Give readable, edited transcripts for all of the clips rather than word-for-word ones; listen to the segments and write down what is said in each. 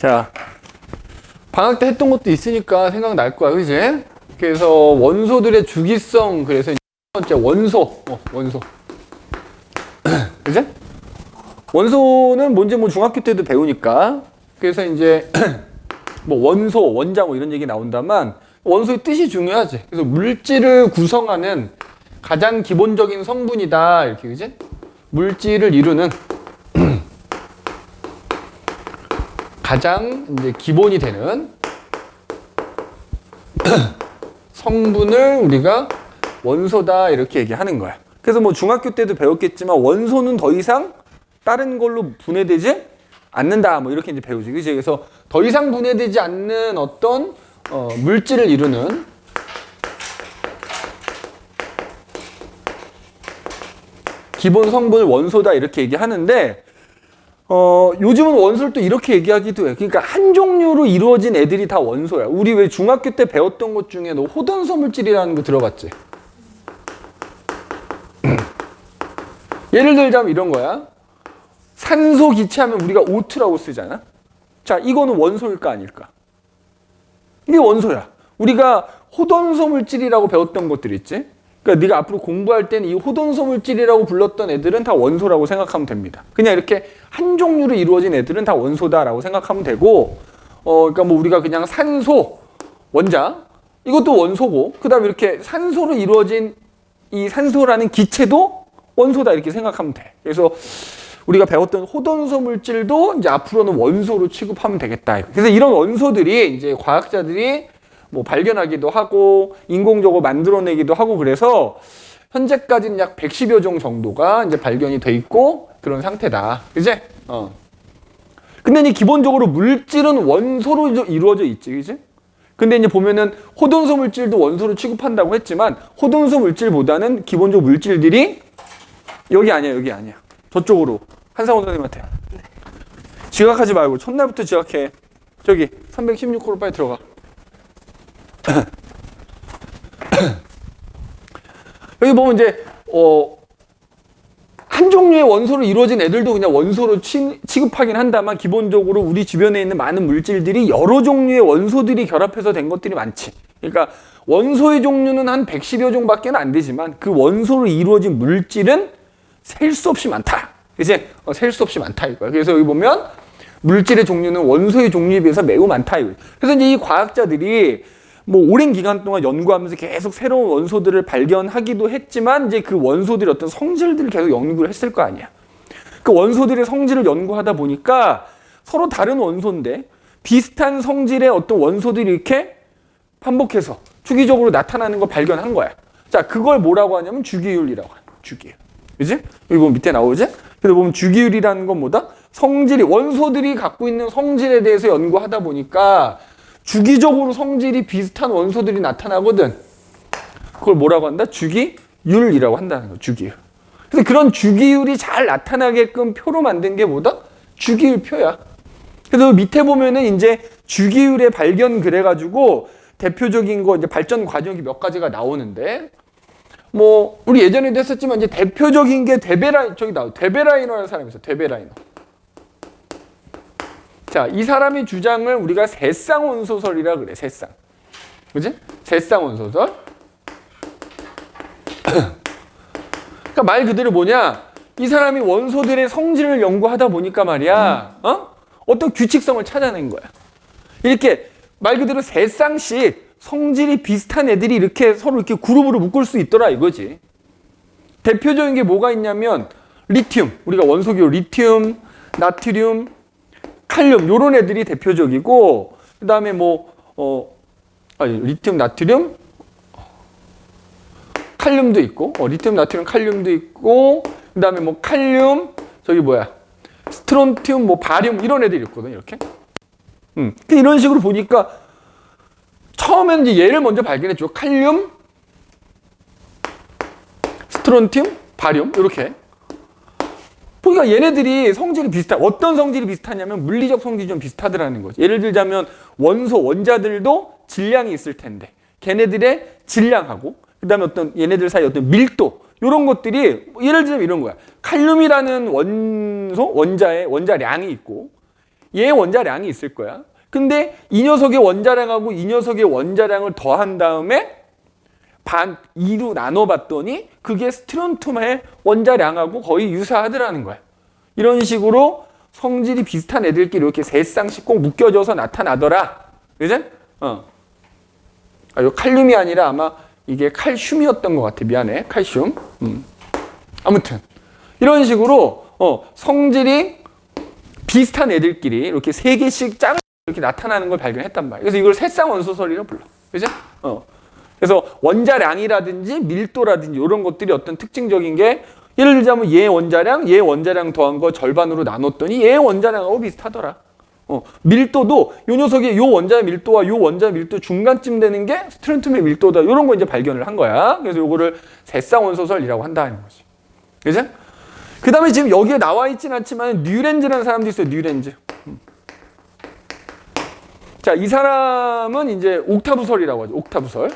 자, 방학 때 했던 것도 있으니까 생각날 거야, 그지? 그래서 원소들의 주기성, 그래서 첫 번째 원소, 원소. 그지? 원소는 뭔지 뭐 중학교 때도 배우니까. 그래서 이제 뭐 원소, 원자 뭐 이런 얘기 나온다만 원소의 뜻이 중요하지. 그래서 물질을 구성하는 가장 기본적인 성분이다, 이렇게, 그지? 물질을 이루는 가장 이제 기본이 되는 성분을 우리가 원소다 이렇게 얘기하는 거야. 그래서 뭐 중학교 때도 배웠겠지만 원소는 더 이상 다른 걸로 분해되지 않는다 뭐 이렇게 이제 배우지. 그치? 그래서 더 이상 분해되지 않는 어떤 물질을 이루는 기본 성분을 원소다 이렇게 얘기하는데 요즘은 원소를 또 이렇게 얘기하기도 해. 그러니까 한 종류로 이루어진 애들이 다 원소야. 우리 왜 중학교 때 배웠던 것 중에 너 호돈소 물질이라는 거 들어봤지? 예를 들자면 이런 거야. 산소 기체하면 우리가 O2라고 쓰잖아. 자, 이거는 원소일까 아닐까? 이게 원소야. 우리가 호돈소 물질이라고 배웠던 것들 있지? 그러니까 네가 앞으로 공부할 때는 이 호돈소 물질이라고 불렀던 애들은 다 원소라고 생각하면 됩니다. 그냥 이렇게 한 종류로 이루어진 애들은 다 원소다라고 생각하면 되고, 그러니까 뭐 우리가 그냥 산소, 원자, 이것도 원소고, 그 다음에 이렇게 산소로 이루어진 이 산소라는 기체도 원소다 이렇게 생각하면 돼. 그래서 우리가 배웠던 호돈소 물질도 이제 앞으로는 원소로 취급하면 되겠다. 그래서 이런 원소들이 이제 과학자들이 뭐 발견하기도 하고 인공적으로 만들어내기도 하고 그래서 현재까지는 약 110여 종 정도가 이제 발견이 돼 있고 그런 상태다. 그지? 근데 이제 기본적으로 물질은 원소로 이루어져 있지. 그지? 근데 이제 보면은 호돈소 물질도 원소로 취급한다고 했지만 호돈소 물질보다는 기본적으로 물질들이 여기 아니야. 여기 아니야. 저쪽으로. 한상원 선생님한테. 지각하지 말고 첫날부터 지각해. 저기 316호로 빨리 들어가. 여기 보면 이제 한 종류의 원소로 이루어진 애들도 그냥 원소로 취급하긴 한다만 기본적으로 우리 주변에 있는 많은 물질들이 여러 종류의 원소들이 결합해서 된 것들이 많지. 그러니까 원소의 종류는 한 110여 종밖에 안 되지만 그 원소로 이루어진 물질은 셀 수 없이 많다. 이제 셀 수 없이 많다 이거야. 그래서 여기 보면 물질의 종류는 원소의 종류에 비해서 매우 많다 이거야. 그래서 이제 이 과학자들이 뭐 오랜 기간 동안 연구하면서 계속 새로운 원소들을 발견하기도 했지만 이제 그 원소들의 어떤 성질들을 계속 연구를 했을 거 아니야. 그 원소들의 성질을 연구하다 보니까 서로 다른 원소인데 비슷한 성질의 어떤 원소들이 이렇게 반복해서 주기적으로 나타나는 걸 발견한 거야. 자, 그걸 뭐라고 하냐면 주기율이라고 하는 거야. 주기율. 그지? 여기 보면 밑에 나오지? 그래서 보면 주기율이라는 건 뭐다? 성질이, 원소들이 갖고 있는 성질에 대해서 연구하다 보니까 주기적으로 성질이 비슷한 원소들이 나타나거든. 그걸 뭐라고 한다? 주기율이라고 한다는 거야. 주기율. 그래서 그런 주기율이 잘 나타나게끔 표로 만든 게 뭐다? 주기율표야. 그래서 밑에 보면은 이제 주기율의 발견 그래가지고 대표적인 거 이제 발전 과정이 몇 가지가 나오는데 뭐 우리 예전에도 했었지만 이제 대표적인 게 데베라이너라는 사람이 있어. 데베라이너. 자, 이 사람의 주장을 우리가 세쌍원소설이라 그래. 세쌍. 그지? 세쌍원소설. 그러니까 말 그대로 뭐냐? 이 사람이 원소들의 성질을 연구하다 보니까 말이야. 어떤 규칙성을 찾아낸 거야. 이렇게 말 그대로 세쌍씩 성질이 비슷한 애들이 이렇게 서로 이렇게 그룹으로 묶을 수 있더라 이거지. 대표적인 게 뭐가 있냐면 리튬. 우리가 원소기호 리튬, 나트륨, 칼륨 요런 애들이 대표적이고 그다음에 뭐 리튬, 나트륨, 칼륨도 있고 리튬, 나트륨, 칼륨도 있고 그다음에 뭐 칼륨, 저기 뭐야? 스트론튬, 뭐 바륨 이런 애들이 있거든, 이렇게. 이런 식으로 보니까 처음에는 이제 얘를 먼저 발견했죠. 칼륨, 스트론튬, 바륨 이렇게. 그러니까 얘네들이 성질이 비슷하. 어떤 성질이 비슷하냐면 물리적 성질이 좀 비슷하더라는 거지. 예를 들자면 원소, 원자들도 질량이 있을 텐데 걔네들의 질량하고 그다음에 어떤 얘네들 사이 어떤 밀도 이런 것들이 예를 들자면 이런 거야. 칼륨이라는 원소, 원자량이 있고 얘의 원자량이 있을 거야. 근데 이 녀석의 원자량하고 이 녀석의 원자량을 더한 다음에 반 2로 나눠봤더니 그게 스트론튬의 원자량하고 거의 유사하더라는 거야. 이런 식으로 성질이 비슷한 애들끼리 이렇게 세 쌍씩 꼭 묶여져서 나타나더라. 그지? 이거 칼륨이 아니라 아마 이게 칼슘이었던 것 같아. 미안해. 칼슘. 아무튼 이런 식으로 성질이 비슷한 애들끼리 이렇게 세 개씩 짝을 이렇게 나타나는 걸 발견했단 말이야. 그래서 이걸 세쌍원소설이라고 불러. 그지? 그래서 원자량이라든지 밀도라든지 이런 것들이 어떤 특징적인 게 예를 들자면 얘 원자량 더한 거 절반으로 나눴더니 얘 원자량하고 비슷하더라. 밀도도 요 녀석의 요 원자의 밀도와 요 원자의 밀도 중간쯤 되는 게 스트론튬의 밀도다. 이런 거 이제 발견을 한 거야. 그래서 요거를 세쌍원소설이라고 한다는 거지. 그죠? 그 다음에 지금 여기에 나와 있진 않지만 뉴렌즈라는 사람도 있어요. 뉴렌즈. 자, 이 사람은 이제 옥타브설이라고 하죠. 옥타브설.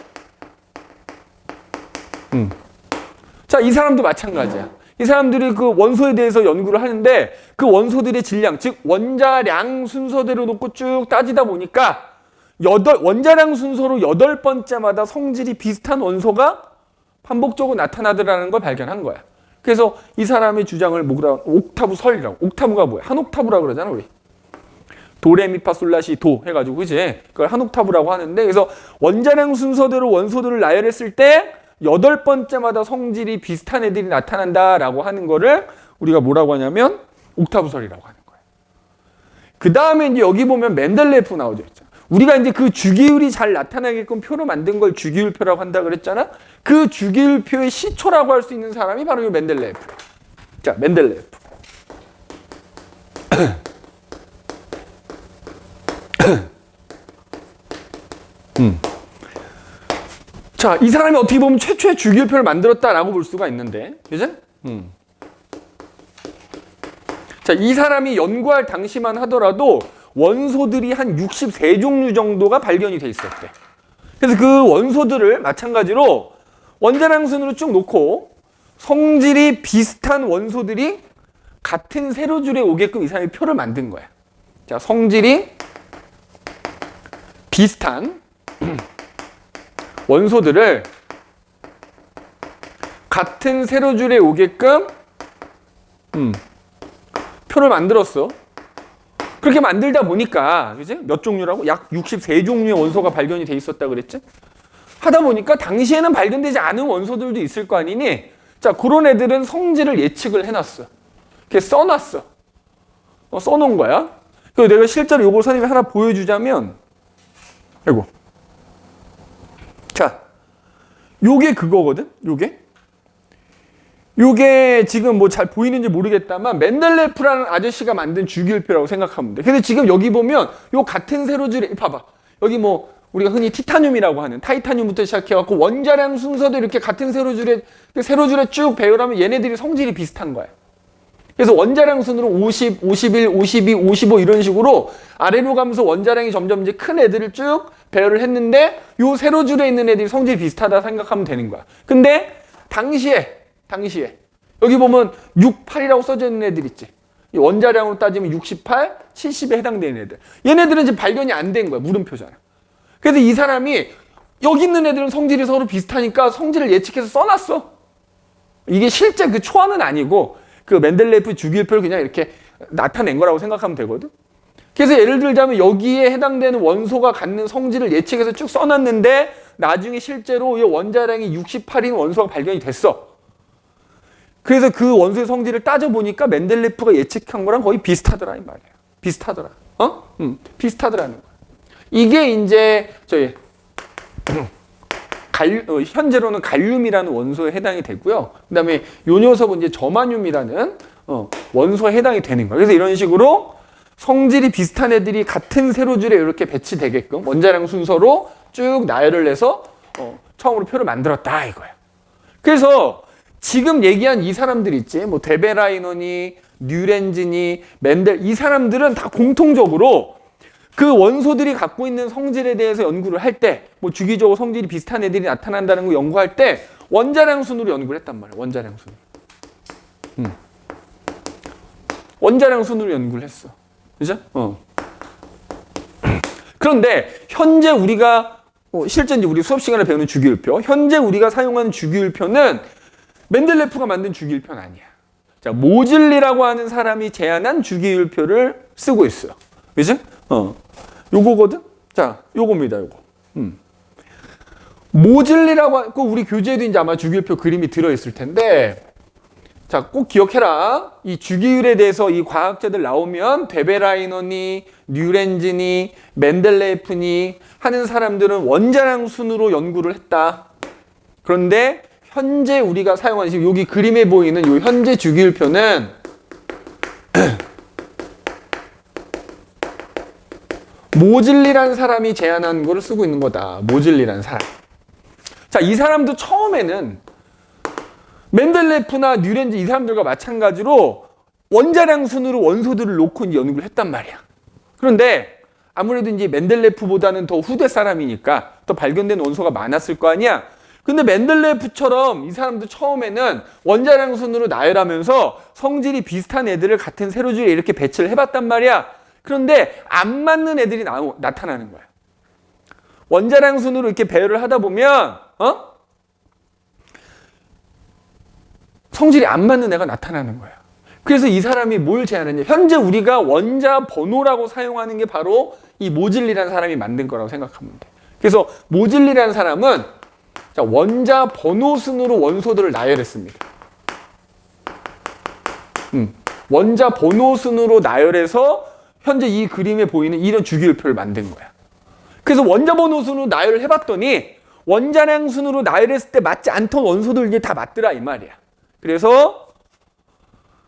자, 이 사람도 마찬가지야. 이 사람들이 그 원소에 대해서 연구를 하는데 그 원소들의 질량, 즉 원자량 순서대로 놓고 쭉 따지다 보니까 원자량 순서로 8번째마다 성질이 비슷한 원소가 반복적으로 나타나더라는 걸 발견한 거야. 그래서 이 사람의 주장을 옥타브설이라고. 옥타브가 뭐야? 한 옥타브라고 그러잖아, 우리. 도레미파솔라시 도 해가지고, 그지? 그걸 한 옥타브라고 하는데, 그래서 원자량 순서대로 원소들을 나열했을 때 8번째마다 성질이 비슷한 애들이 나타난다라고 하는 거를 우리가 뭐라고 하냐면 옥타브설이라고 하는 거예요. 그 다음에 이제 여기 보면 멘델레프 나오죠. 우리가 이제 그 주기율이 잘 나타나게끔 표로 만든 걸 주기율표라고 한다 그랬잖아. 그 주기율표의 시초라고 할 수 있는 사람이 바로 이 멘델레프. 자, 멘델레프. 자, 이 사람이 어떻게 보면 최초의 주기율표를 만들었다라고 볼 수가 있는데, 그죠? 자, 이 사람이 연구할 당시만 하더라도 원소들이 한 63종류 정도가 발견이 돼 있었대. 그래서 그 원소들을 마찬가지로 원자량 순으로 쭉 놓고 성질이 비슷한 원소들이 같은 세로줄에 오게끔 이 사람이 표를 만든 거야. 자, 성질이 비슷한 원소들을 같은 세로줄에 오게끔 표를 만들었어. 그렇게 만들다 보니까, 그지? 몇 종류라고? 약 63종류의 원소가 발견이 돼 있었다 그랬지? 하다 보니까 당시에는 발견되지 않은 원소들도 있을 거 아니니? 자, 그런 애들은 성질을 예측을 해놨어. 이렇게 써놨어. 써놓은 거야. 그래서 내가 실제로 요걸 선생님이 하나 보여주자면, 아이고. 자, 요게 그거거든? 요게 지금 뭐 잘 보이는지 모르겠다만 멘델레프라는 아저씨가 만든 주기율표라고 생각하면 돼. 근데 지금 여기 보면 요 같은 세로줄에 봐봐. 여기 뭐 우리가 흔히 티타늄이라고 하는 타이타늄부터 시작해갖고 원자량 순서도 이렇게 같은 세로줄에 쭉 배열하면 얘네들이 성질이 비슷한 거야. 그래서 원자량 순으로 50, 51, 52, 55 이런 식으로 아래로 가면서 원자량이 점점 이제 큰 애들을 쭉 배열을 했는데 요 세로줄에 있는 애들이 성질이 비슷하다 생각하면 되는 거야. 근데 당시에 여기 보면 68이라고 써져 있는 애들 있지. 이 원자량으로 따지면 68, 70에 해당되는 애들. 얘네들은 지금 발견이 안 된 거야. 물음표잖아. 그래서 이 사람이 여기 있는 애들은 성질이 서로 비슷하니까 성질을 예측해서 써놨어. 이게 실제 그 초안은 아니고 그 멘델레프 주기율표를 그냥 이렇게 나타낸 거라고 생각하면 되거든. 그래서 예를 들자면 여기에 해당되는 원소가 갖는 성질을 예측해서 쭉 써놨는데 나중에 실제로 이 원자량이 68인 원소가 발견이 됐어. 그래서 그 원소의 성질을 따져보니까 멘델레프가 예측한 거랑 거의 비슷하더라 이 말이에요. 비슷하더라. 비슷하더라는 거야. 이게 이제 저희 현재로는 갈륨이라는 원소에 해당이 되고요. 그다음에 요 녀석은 이제 저마늄이라는 원소에 해당이 되는 거예요. 그래서 이런 식으로 성질이 비슷한 애들이 같은 세로줄에 이렇게 배치되게끔 원자량 순서로 쭉 나열을 해서 처음으로 표를 만들었다 이거예요. 그래서 지금 얘기한 이 사람들 있지, 뭐 데베라이너니, 뉴렌즈니, 멘델 이 사람들은 다 공통적으로 그 원소들이 갖고 있는 성질에 대해서 연구를 할 때, 뭐 주기적으로 성질이 비슷한 애들이 나타난다는 거 연구할 때 원자량 순으로 연구를 했단 말이에요. 원자량 순으로. 원자량 순으로 연구를 했어. 그죠? 그런데 현재 우리가 실제 이제 우리 수업 시간에 배우는 주기율표, 현재 우리가 사용하는 주기율표는 맨델레프가 만든 주기율표는 아니야. 자, 모즐리라고 하는 사람이 제안한 주기율표를 쓰고 있어요. 그죠? 요거거든? 자, 요겁니다, 요거. 모즐리라고 하고 우리 교재에도 이제 아마 주기율표 그림이 들어있을 텐데, 자, 꼭 기억해라. 이 주기율에 대해서 이 과학자들 나오면 데베라이너니, 뉴렌즈니, 맨델레프니 하는 사람들은 원자량 순으로 연구를 했다. 그런데 현재 우리가 사용하는 지금 여기 그림에 보이는 이 현재 주기율표는 모즐리라는 사람이 제안한 거를 쓰고 있는 거다. 모즐리라는 사람. 자, 이 사람도 처음에는 맨델레프나 뉴렌즈 이 사람들과 마찬가지로 원자량 순으로 원소들을 놓고 연구를 했단 말이야. 그런데 아무래도 이제 맨델레프보다는 더 후대 사람이니까 더 발견된 원소가 많았을 거 아니야. 근데 맨델레프처럼 이 사람도 처음에는 원자량 순으로 나열하면서 성질이 비슷한 애들을 같은 세로줄에 이렇게 배치를 해봤단 말이야. 그런데 안 맞는 애들이 나타나는 거야. 원자량 순으로 이렇게 배열을 하다 보면 성질이 안 맞는 애가 나타나는 거야. 그래서 이 사람이 뭘 제안했냐. 현재 우리가 원자 번호라고 사용하는 게 바로 이 모즐리라는 사람이 만든 거라고 생각하면 돼. 그래서 모즐리라는 사람은 자, 원자 번호 순으로 원소들을 나열했습니다. 원자 번호 순으로 나열해서 현재 이 그림에 보이는 이런 주기율표를 만든 거야. 그래서 원자 번호 순으로 나열을 해봤더니 원자량 순으로 나열했을 때 맞지 않던 원소들 이게 다 맞더라 이 말이야. 그래서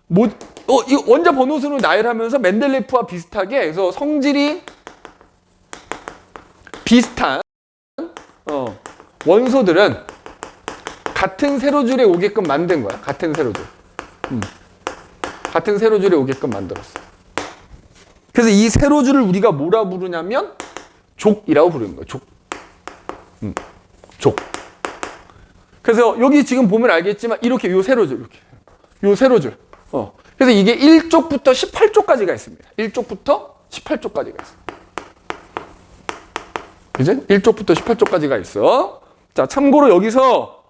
이 원자 번호 순으로 나열하면서 맨델레프와 비슷하게 그래서 성질이 비슷한 원소들은 같은 세로줄에 오게끔 만든 거야. 같은 세로줄. 같은 세로줄에 오게끔 만들었어. 그래서 이 세로줄을 우리가 뭐라 부르냐면 족이라고 부르는 거야. 족. 족. 그래서 여기 지금 보면 알겠지만 이렇게 요 세로줄 이렇게. 요 세로줄. 그래서 이게 1쪽부터 18쪽까지가 있습니다. 1쪽부터 18쪽까지가 있어. 그죠? 1쪽부터 18쪽까지가 있어. 자, 참고로 여기서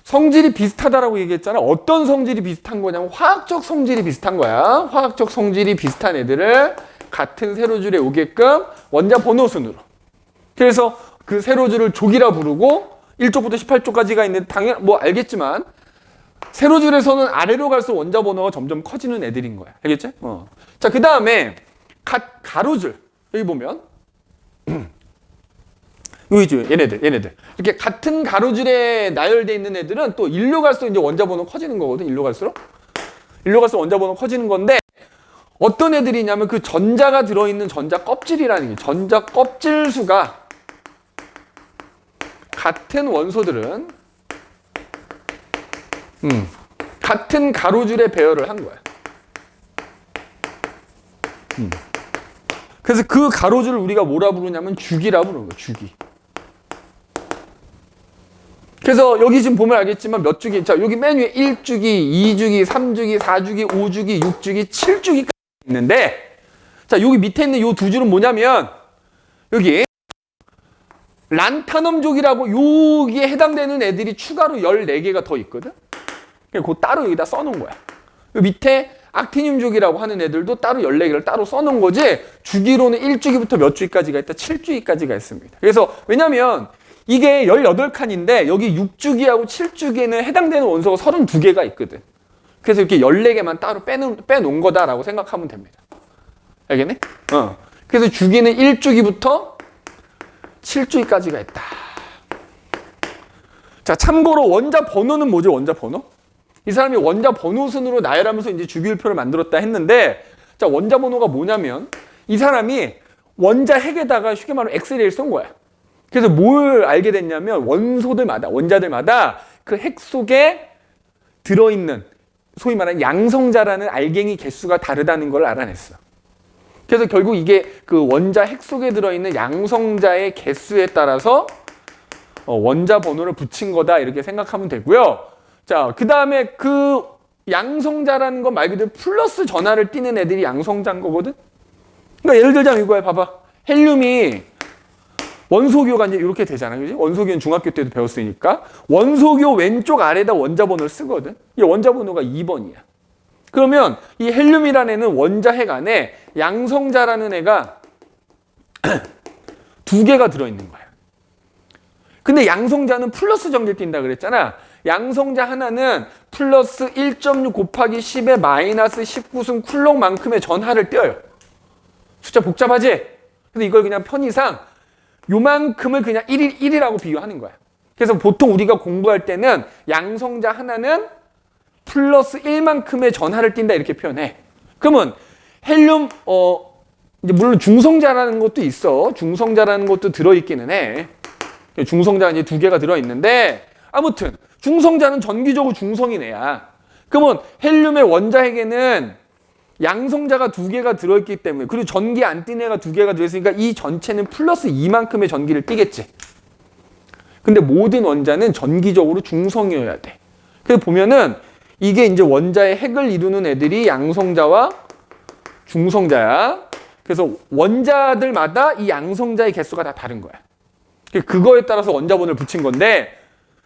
성질이 비슷하다라고 얘기했잖아. 어떤 성질이 비슷한 거냐면 화학적 성질이 비슷한 거야. 화학적 성질이 비슷한 애들을 같은 세로줄에 오게끔 원자 번호 순으로. 그래서 그 세로줄을 족이라 부르고 1쪽부터 18쪽까지가 있는데 당연 뭐 알겠지만 세로줄에서는 아래로 갈수록 원자 번호가 점점 커지는 애들인 거야. 알겠지? 자, 그 다음에 가로줄 여기 보면 여기죠. 얘네들. 이렇게 같은 가로줄에 나열되어 있는 애들은 또 일로 갈수록 이제 원자 번호 커지는 거거든. 일로 갈수록 원자 번호 커지는 건데 어떤 애들이냐면 그 전자가 들어있는 전자 껍질이라는 게 전자 껍질 수가 같은 원소들은 같은 가로줄에 배열을 한 거야. 그래서 그 가로줄을 우리가 뭐라 부르냐면 주기라 부르는 거야. 주기. 그래서 여기 지금 보면 알겠지만 몇 주기, 자, 여기 맨 위에 1주기, 2주기, 3주기, 4주기, 5주기, 6주기, 7주기까지 있는데, 자, 여기 밑에 있는 요 두 줄은 뭐냐면, 여기, 란타넘족이라고 여기에 해당되는 애들이 추가로 14개가 더 있거든? 그거 따로 여기다 써놓은 거야. 요 밑에 악티늄족이라고 하는 애들도 따로 14개를 따로 써놓은 거지, 주기로는 1주기부터 몇 주기까지가 있다? 7주기까지가 있습니다. 그래서, 왜냐면, 이게 18칸인데 여기 6주기하고 7주기에는 해당되는 원소가 32개가 있거든. 그래서 이렇게 14개만 따로 빼놓은 거다라고 생각하면 됩니다. 알겠네? 그래서 주기는 1주기부터 7주기까지가 있다. 자, 참고로 원자 번호는 뭐죠? 원자 번호? 이 사람이 원자 번호 순으로 나열하면서 이제 주기율표를 만들었다 했는데, 자, 원자 번호가 뭐냐면 이 사람이 원자 핵에다가 쉽게 말하면 엑스레이를 쏜 거야. 그래서 뭘 알게 됐냐면 원자들마다 그 핵 속에 들어있는 소위 말하는 양성자라는 알갱이 개수가 다르다는 걸 알아냈어. 그래서 결국 이게 그 원자 핵 속에 들어있는 양성자의 개수에 따라서 원자 번호를 붙인 거다 이렇게 생각하면 되고요. 자, 그 다음에 그 양성자라는 건 말 그대로 플러스 전하를 띠는 애들이 양성자인 거거든. 그러니까 예를 들자면 이거야. 봐봐. 헬륨이 원소교가 이제 이렇게 되잖아. 그지? 원소교는 중학교 때도 배웠으니까. 원소교 왼쪽 아래에다 원자 번호를 쓰거든. 이 원자 번호가 2번이야. 그러면 이 헬륨이라는 애는 원자핵 안에 양성자라는 애가 두 개가 들어있는 거야. 근데 양성자는 플러스 전기를 띈다 그랬잖아. 양성자 하나는 플러스 1.6 곱하기 10의 마이너스 19승 쿨롱만큼의 전하를 띄어요. 숫자 복잡하지? 그래서 이걸 그냥 편의상 요만큼을 그냥 1이라고 비유하는 거야. 그래서 보통 우리가 공부할 때는 양성자 하나는 플러스 1만큼의 전하를 띈다 이렇게 표현해. 그러면 헬륨 이제 물론 중성자라는 것도 있어. 중성자라는 것도 들어있기는 해. 중성자가 이제 두 개가 들어있는데 아무튼 중성자는 전기적으로 중성인 애야. 그러면 헬륨의 원자핵에는 양성자가 두 개가 들어있기 때문에 그리고 전기 안 띠는 애가 두 개가 들어있으니까 이 전체는 플러스 2만큼의 전기를 띠겠지. 근데 모든 원자는 전기적으로 중성이어야 돼. 그래서 보면은 이게 이제 원자의 핵을 이루는 애들이 양성자와 중성자야. 그래서 원자들마다 이 양성자의 개수가 다 다른 거야. 그거에 따라서 원자번호를 붙인 건데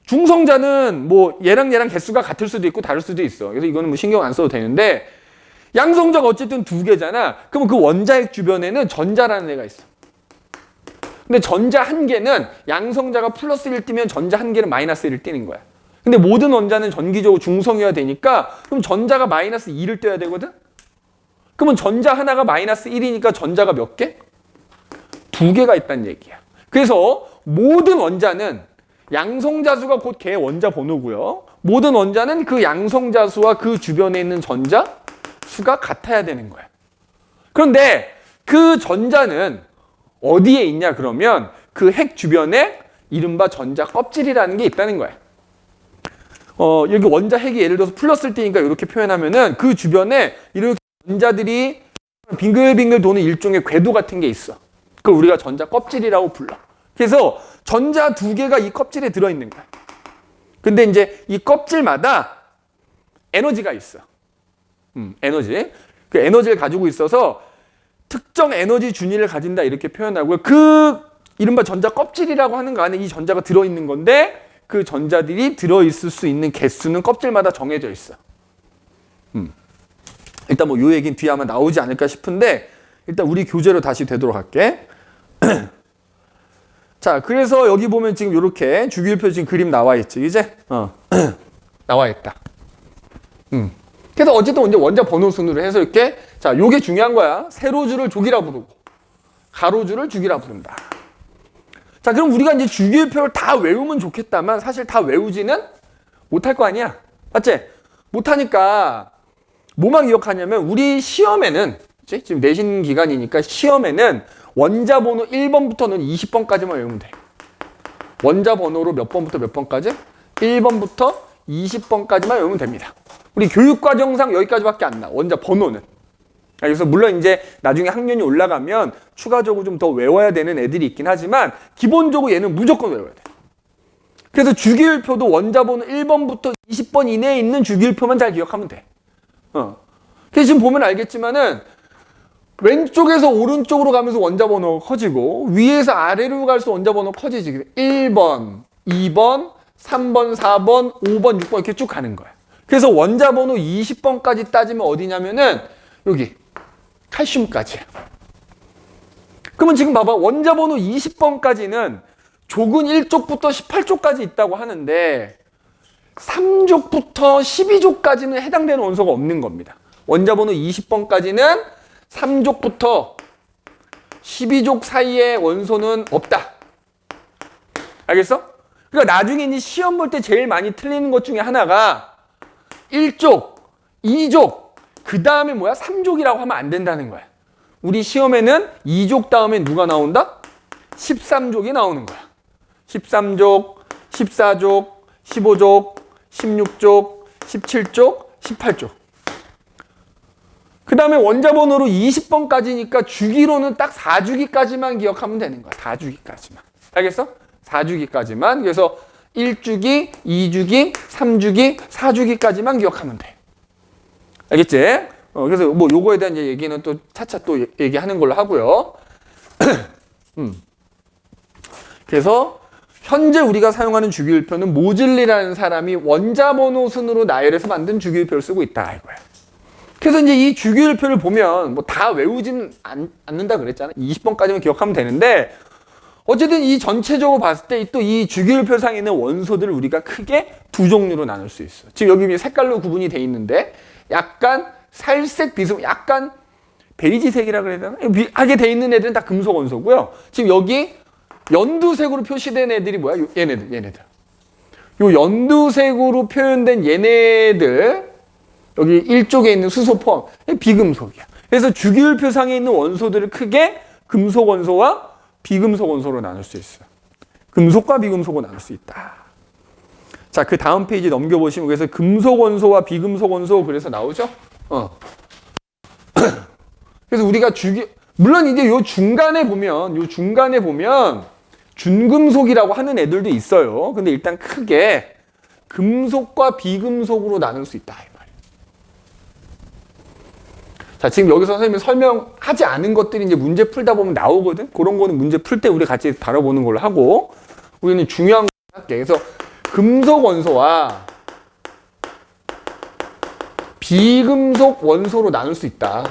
중성자는 뭐 얘랑 개수가 같을 수도 있고 다를 수도 있어. 그래서 이거는 뭐 신경 안 써도 되는데 양성자가 어쨌든 두 개잖아. 그러면 그 원자핵 주변에는 전자라는 애가 있어. 근데 전자 한 개는 양성자가 플러스 1을 띄면 전자 한 개는 마이너스 1을 띄는 거야. 근데 모든 원자는 전기적으로 중성이어야 되니까 그럼 전자가 마이너스 2를 띄어야 되거든? 그러면 전자 하나가 마이너스 1이니까 전자가 몇 개? 두 개가 있다는 얘기야. 그래서 모든 원자는 양성자수가 곧 걔의 원자 번호고요. 모든 원자는 그 양성자수와 그 주변에 있는 전자 수가 같아야 되는 거야. 그런데 그 전자는 어디에 있냐 그러면 그 핵 주변에 이른바 전자 껍질이라는 게 있다는 거야. 여기 원자 핵이 예를 들어서 플러스를 띄니까 이렇게 표현하면은 그 주변에 이렇게 전자들이 빙글빙글 도는 일종의 궤도 같은 게 있어. 그걸 우리가 전자 껍질이라고 불러. 그래서 전자 두 개가 이 껍질에 들어있는 거야. 근데 이제 이 껍질마다 에너지가 있어. 에너지. 그 에너지를 가지고 있어서 특정 에너지 준위를 가진다 이렇게 표현하고요. 그 이른바 전자 껍질이라고 하는 거 안에 이 전자가 들어있는 건데 그 전자들이 들어있을 수 있는 개수는 껍질마다 정해져 있어. 일단 뭐 요 얘기는 뒤에 아마 나오지 않을까 싶은데 일단 우리 교재로 다시 되도록 할게. 자, 그래서 여기 보면 지금 이렇게 주기율표 지금 그림 나와 있지, 이제? 나와 있다. 그래서 어쨌든 이제 원자 번호 순으로 해서 이렇게 자, 요게 중요한 거야. 세로줄을 족이라 부르고 가로줄을 주기라 부른다. 자, 그럼 우리가 이제 주기율표를 다 외우면 좋겠다만 사실 다 외우지는 못할 거 아니야, 맞지? 못하니까 뭐만 기억하냐면 우리 시험에는 그치? 지금 내신 기간이니까 시험에는 원자 번호 1번부터는 20번까지만 외우면 돼. 원자 번호로 몇 번부터 몇 번까지? 1번부터 20번까지만 외우면 됩니다. 우리 교육과정상 여기까지밖에 안 나. 원자 번호는. 그래서 물론 이제 나중에 학년이 올라가면 추가적으로 좀 더 외워야 되는 애들이 있긴 하지만 기본적으로 얘는 무조건 외워야 돼. 그래서 주기율표도 원자 번호 1번부터 20번 이내에 있는 주기율표만 잘 기억하면 돼. 그래서 지금 보면 알겠지만은 왼쪽에서 오른쪽으로 가면서 원자 번호가 커지고 위에서 아래로 갈수록 원자 번호가 커지지. 1번, 2번, 3번, 4번, 5번, 6번 이렇게 쭉 가는 거야. 그래서 원자 번호 20번까지 따지면 어디냐면은 여기 칼슘까지. 그러면 지금 봐봐. 원자 번호 20번까지는 족은 1족부터 18족까지 있다고 하는데 3족부터 12족까지는 해당되는 원소가 없는 겁니다. 원자 번호 20번까지는 3족부터 12족 사이의 원소는 없다. 알겠어? 그러니까 나중에 이제 시험 볼 때 제일 많이 틀리는 것 중에 하나가 1족, 2족, 그 다음에 뭐야? 3족이라고 하면 안 된다는 거야. 우리 시험에는 2족 다음에 누가 나온다? 13족이 나오는 거야. 13족, 14족, 15족, 16족, 17족, 18족. 그 다음에 원자 번호로 20번까지니까 주기로는 딱 4주기까지만 기억하면 되는 거야. 4주기까지만. 알겠어? 4주기까지만. 그래서 1주기, 2주기, 3주기, 4주기까지만 기억하면 돼. 알겠지? 그래서 뭐 요거에 대한 이제 얘기는 또 차차 또 얘기하는 걸로 하고요. 그래서 현재 우리가 사용하는 주기율표는 모즐리라는 사람이 원자번호 순으로 나열해서 만든 주기율표를 쓰고 있다 이거야. 그래서 이제 이 주기율표를 보면 뭐 다 외우진 않는다 그랬잖아. 20번까지만 기억하면 되는데 어쨌든 이 전체적으로 봤을 때 또 이 주기율표상에 있는 원소들을 우리가 크게 두 종류로 나눌 수 있어. 지금 여기 색깔로 구분이 돼 있는데 약간 살색 비스무 약간 베이지색이라 그래야 되나? 하게 돼 있는 애들은 다 금속 원소고요. 지금 여기 연두색으로 표시된 애들이 뭐야? 얘네들. 요 연두색으로 표현된 얘네들 여기 1쪽에 있는 수소 포함 비금속이야. 그래서 주기율표상에 있는 원소들을 크게 금속 원소와 비금속 원소로 나눌 수 있어. 금속과 비금속으로 나눌 수 있다. 자, 그 다음 페이지 넘겨보시면 그래서 금속 원소와 비금속 원소 그래서 나오죠? 그래서 우리가 물론 이제 요 중간에 보면 준금속이라고 하는 애들도 있어요. 근데 일단 크게 금속과 비금속으로 나눌 수 있다. 이 말이에요. 자, 지금 여기서 선생님이 설명하지 않은 것들이 이제 문제 풀다 보면 나오거든? 그런 거는 문제 풀 때 우리 같이 다뤄보는 걸로 하고, 우리는 중요한 거 할게. 그래서 금속 원소와 비금속 원소로 나눌 수 있다.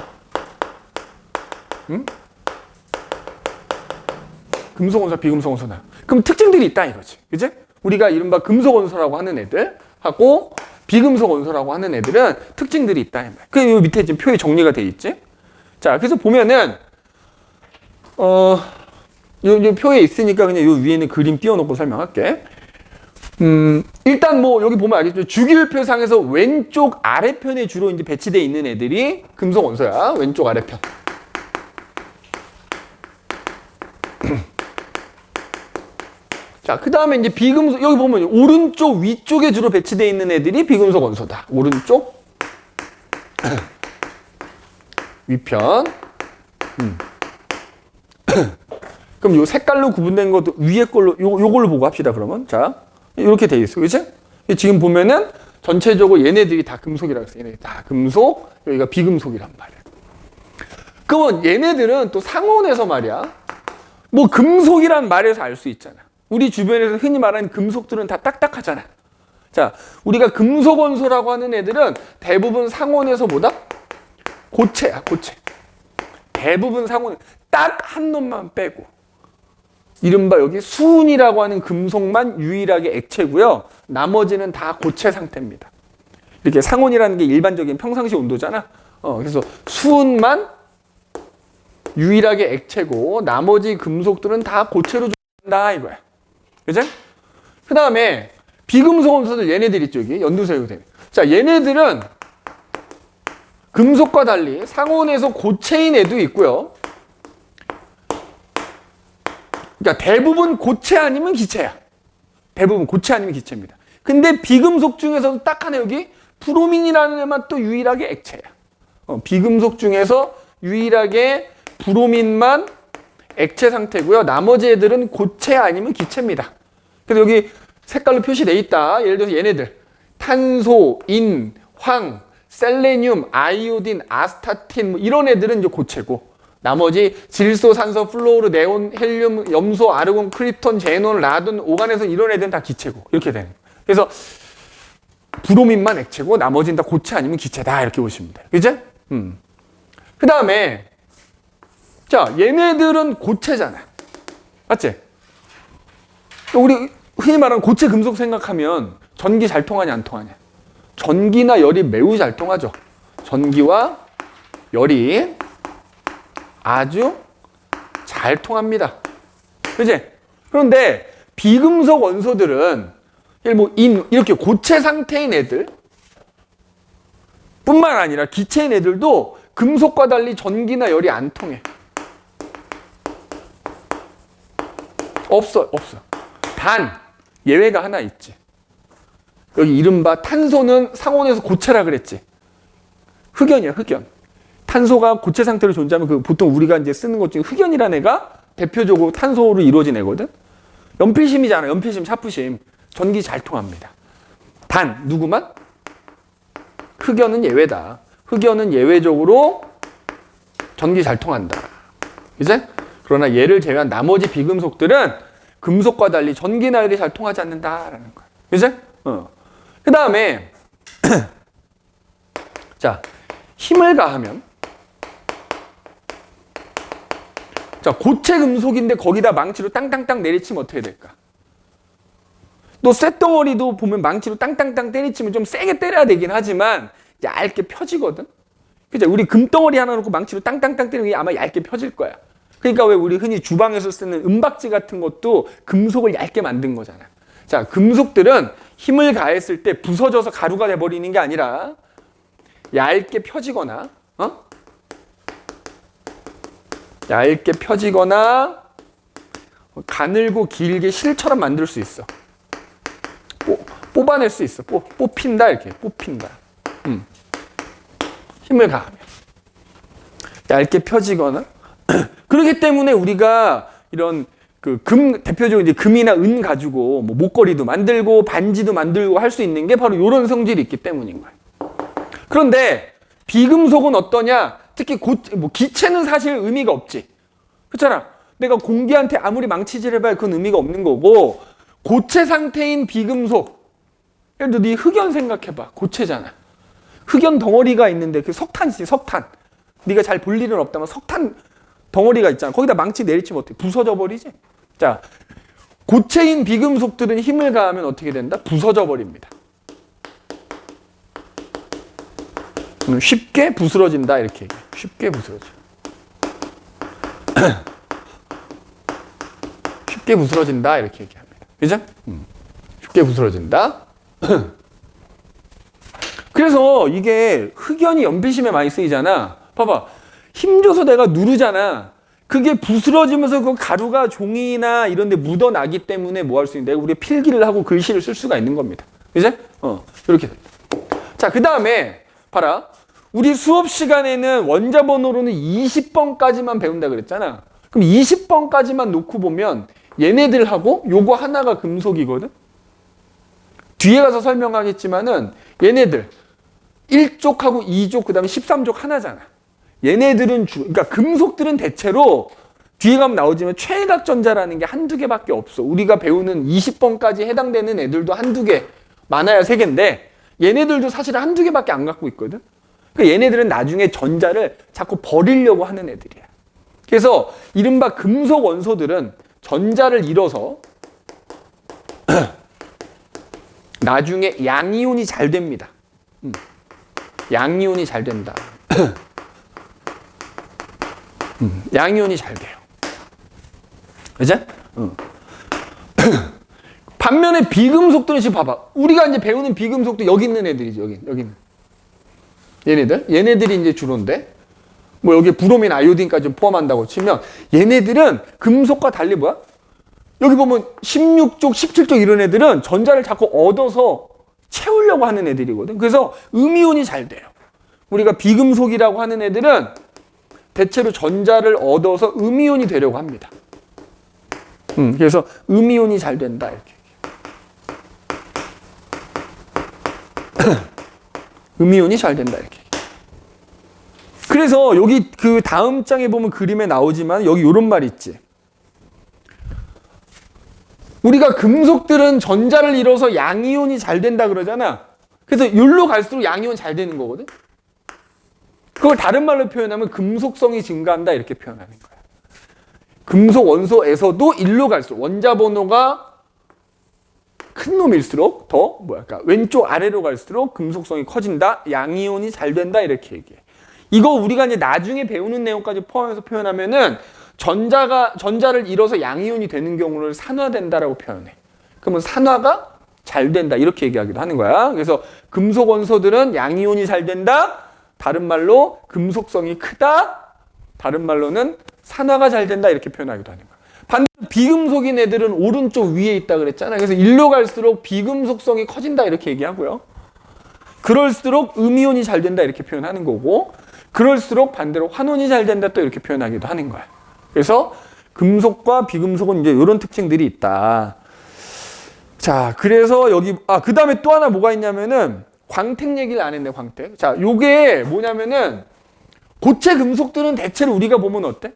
응? 금속 원소, 비금속 원소나. 그럼 특징들이 있다 이거지. 그치? 우리가 이른바 금속 원소라고 하는 애들 하고 비금속 원소라고 하는 애들은 특징들이 있다. 그 밑에 지금 표에 정리가 돼 있지. 자, 그래서 보면은 요 표에 있으니까 그냥 요 위에는 그림 띄워놓고 설명할게. 일단 뭐 여기 보면 알겠죠. 주기율표상에서 왼쪽 아래편에 주로 이제 배치되어 있는 애들이 금속 원소야. 왼쪽 아래편. 자, 그 다음에 이제 비금속, 여기 보면 오른쪽 위쪽에 주로 배치되어 있는 애들이 비금속 원소다. 오른쪽 위편. 그럼 요 색깔로 구분된 것도 위에 걸로 요걸로 보고 합시다. 그러면 자, 이렇게 돼 있어, 그렇지? 지금 보면은 전체적으로 얘네들이 다 금속이라고 했어. 얘네들 다 금속, 여기가 비금속이란 말이야. 그러면 얘네들은 또 상온에서 말이야. 뭐 금속이란 말에서 알 수 있잖아. 우리 주변에서 흔히 말하는 금속들은 다 딱딱하잖아. 자, 우리가 금속 원소라고 하는 애들은 대부분 상온에서 뭐다? 고체야, 고체. 대부분 상온, 딱 한 놈만 빼고. 이른바 여기 수은이라고 하는 금속만 유일하게 액체고요. 나머지는 다 고체 상태입니다. 이렇게 상온이라는 게 일반적인 평상시 온도잖아. 그래서 수은만 유일하게 액체고 나머지 금속들은 다 고체로 준다 이거야. 그죠? 그 다음에 비금속 원소들 얘네들 있죠. 여기 연두색으로 되는. 자, 얘네들은 금속과 달리 상온에서 고체인 애도 있고요. 그러니까 대부분 고체 아니면 기체야. 대부분 고체 아니면 기체입니다. 근데 비금속 중에서도 딱 하나 여기 브로민이라는 애만 또 유일하게 액체야. 비금속 중에서 유일하게 브로민만 액체 상태고요. 나머지 애들은 고체 아니면 기체입니다. 그래서 여기 색깔로 표시되어 있다. 예를 들어서 얘네들 탄소, 인, 황, 셀레늄, 아이오딘, 아스타틴 뭐 이런 애들은 이제 고체고 나머지 질소, 산소, 플로르, 네온, 헬륨, 염소, 아르곤, 크립톤, 제논, 라돈, 오간에서 이런 애들은 다 기체고 이렇게 되는 거예요. 그래서 브로민만 액체고 나머지는 다 고체 아니면 기체다 이렇게 보시면 돼요. 그죠? 그 다음에 자, 얘네들은 고체잖아. 맞지? 우리 흔히 말하는 고체 금속 생각하면 전기 잘 통하냐 안 통하냐? 전기나 열이 매우 잘 통하죠. 전기와 열이 아주 잘 통합니다. 그치? 그런데 비금속 원소들은 뭐 이렇게 고체 상태인 애들 뿐만 아니라 기체인 애들도 금속과 달리 전기나 열이 안 통해. 없어. 단 예외가 하나 있지. 여기 이른바 탄소는 상온에서 고체라 그랬지. 흑연이야, 흑연. 탄소가 고체 상태로 존재하면 그 보통 우리가 이제 쓰는 것 중에 흑연이라는 애가 대표적으로 탄소로 이루어진 애거든. 연필심이잖아. 연필심, 샤프심. 전기 잘 통합니다. 단 누구만? 흑연은 예외다. 흑연은 예외적으로 전기 잘 통한다. 이제? 그러나 얘를 제외한 나머지 비금속들은 금속과 달리 전기나 열이 잘 통하지 않는다라는 거야. 이제? 그 다음에 자, 힘을 가하면 자, 고체 금속인데 거기다 망치로 땅땅땅 내리치면 어떻게 될까? 또 쇳덩어리도 보면 망치로 땅땅땅 때리치면 좀 세게 때려야 되긴 하지만 얇게 펴지거든. 그죠? 우리 금덩어리 하나 놓고 망치로 땅땅땅 때리면 아마 얇게 펴질 거야. 그러니까 왜 우리 흔히 주방에서 쓰는 은박지 같은 것도 금속을 얇게 만든 거잖아. 자, 금속들은 힘을 가했을 때 부서져서 가루가 돼버리는 게 아니라 얇게 펴지거나 얇게 펴지거나 가늘고 길게 실처럼 만들 수 있어. 뽑아낼 수 있어. 뽑힌다 이렇게 뽑힌다. 힘을 가하면 얇게 펴지거나 그렇기 때문에 우리가 이런 그 대표적으로 이제 금이나 은 가지고 뭐 목걸이도 만들고 반지도 만들고 할 수 있는 게 바로 이런 성질이 있기 때문인 거예요. 그런데 비금속은 어떠냐? 특히 뭐 기체는 사실 의미가 없지. 그렇잖아. 내가 공기한테 아무리 망치질해봐야 그건 의미가 없는 거고 고체 상태인 비금속. 예를 들어 네 흑연 생각해봐. 고체잖아. 흑연 덩어리가 있는데 그 석탄이지 석탄. 네가 잘 볼 일은 없다면 석탄 덩어리가 있잖아. 거기다 망치 내리치면 어떻게? 부서져 버리지. 자, 고체인 비금속들은 힘을 가하면 어떻게 된다? 부서져 버립니다. 쉽게 부스러진다 이렇게 얘기해. 쉽게 부스러져. 쉽게 부스러진다 이렇게 얘기합니다. 그죠? 쉽게 부스러진다. 그래서 이게 흑연이 연필심에 많이 쓰이잖아. 봐봐. 힘줘서 내가 누르잖아. 그게 부스러지면서 그 가루가 종이나 이런 데 묻어나기 때문에 뭐 할 수 있는데 우리가 필기를 하고 글씨를 쓸 수가 있는 겁니다. 이제? 이렇게 됩니다. 자, 그 다음에 봐라. 우리 수업 시간에는 원자 번호로는 20번까지만 배운다 그랬잖아. 그럼 20번까지만 놓고 보면 얘네들하고 요거 하나가 금속이거든. 뒤에 가서 설명하겠지만은 얘네들 1족하고 2족 그다음에 13족 하나잖아. 얘네들은 그러니까 금속들은 대체로 뒤에 가면 나오지만 최각전자라는 게 한두 개밖에 없어. 우리가 배우는 20번까지 해당되는 애들도 한두 개, 많아야 세 개인데 얘네들도 사실 한두 개밖에 안 갖고 있거든. 그러니까 얘네들은 나중에 전자를 자꾸 버리려고 하는 애들이야. 그래서 이른바 금속 원소들은 전자를 잃어서 나중에 양이온이 잘 됩니다. 양이온이 잘 된다. 양이온이 잘 돼요. 그죠? 반면에 비금속들은 지금 봐봐. 우리가 이제 배우는 비금속도 여기 있는 애들이죠. 여기 있는. 얘네들이 이제 주로인데, 뭐 여기 브로민, 아이오딘까지 좀 포함한다고 치면 얘네들은 금속과 달리 뭐야? 여기 보면 16족, 17족 이런 애들은 전자를 자꾸 얻어서 채우려고 하는 애들이거든. 그래서 음이온이 잘 돼요. 우리가 비금속이라고 하는 애들은 대체로 전자를 얻어서 음이온이 되려고 합니다. 그래서 음이온이 잘 된다 이렇게. 음이온이 잘 된다 이렇게. 그래서 여기 그 다음 장에 보면 그림에 나오지만 여기 이런 말 있지. 우리가 금속들은 전자를 잃어서 양이온이 잘 된다 그러잖아. 그래서 여기로 갈수록 양이온 잘 되는 거거든. 그걸 다른 말로 표현하면 금속성이 증가한다 이렇게 표현하는 거야. 금속 원소에서도 일로 갈수록 원자 번호가 큰 놈일수록 더 뭐랄까 왼쪽 아래로 갈수록 금속성이 커진다. 양이온이 잘 된다 이렇게 얘기해. 이거 우리가 이제 나중에 배우는 내용까지 포함해서 표현하면은 전자를 잃어서 양이온이 되는 경우를 산화된다라고 표현해. 그러면 산화가 잘 된다 이렇게 얘기하기도 하는 거야. 그래서 금속 원소들은 양이온이 잘 된다. 다른 말로 금속성이 크다. 다른 말로는 산화가 잘 된다 이렇게 표현하기도 하는 거야. 반대로 비금속인 애들은 오른쪽 위에 있다 그랬잖아. 그래서 일로 갈수록 비금속성이 커진다 이렇게 얘기하고요. 그럴수록 음이온이 잘 된다 이렇게 표현하는 거고, 그럴수록 반대로 환원이 잘 된다 또 이렇게 표현하기도 하는 거야. 그래서 금속과 비금속은 이제 이런 특징들이 있다. 자, 그래서 여기 그 다음에 또 하나 뭐가 있냐면은 광택 얘기를 안 했네, 광택. 자, 요게 뭐냐면은 고체 금속들은 대체로 우리가 보면 어때?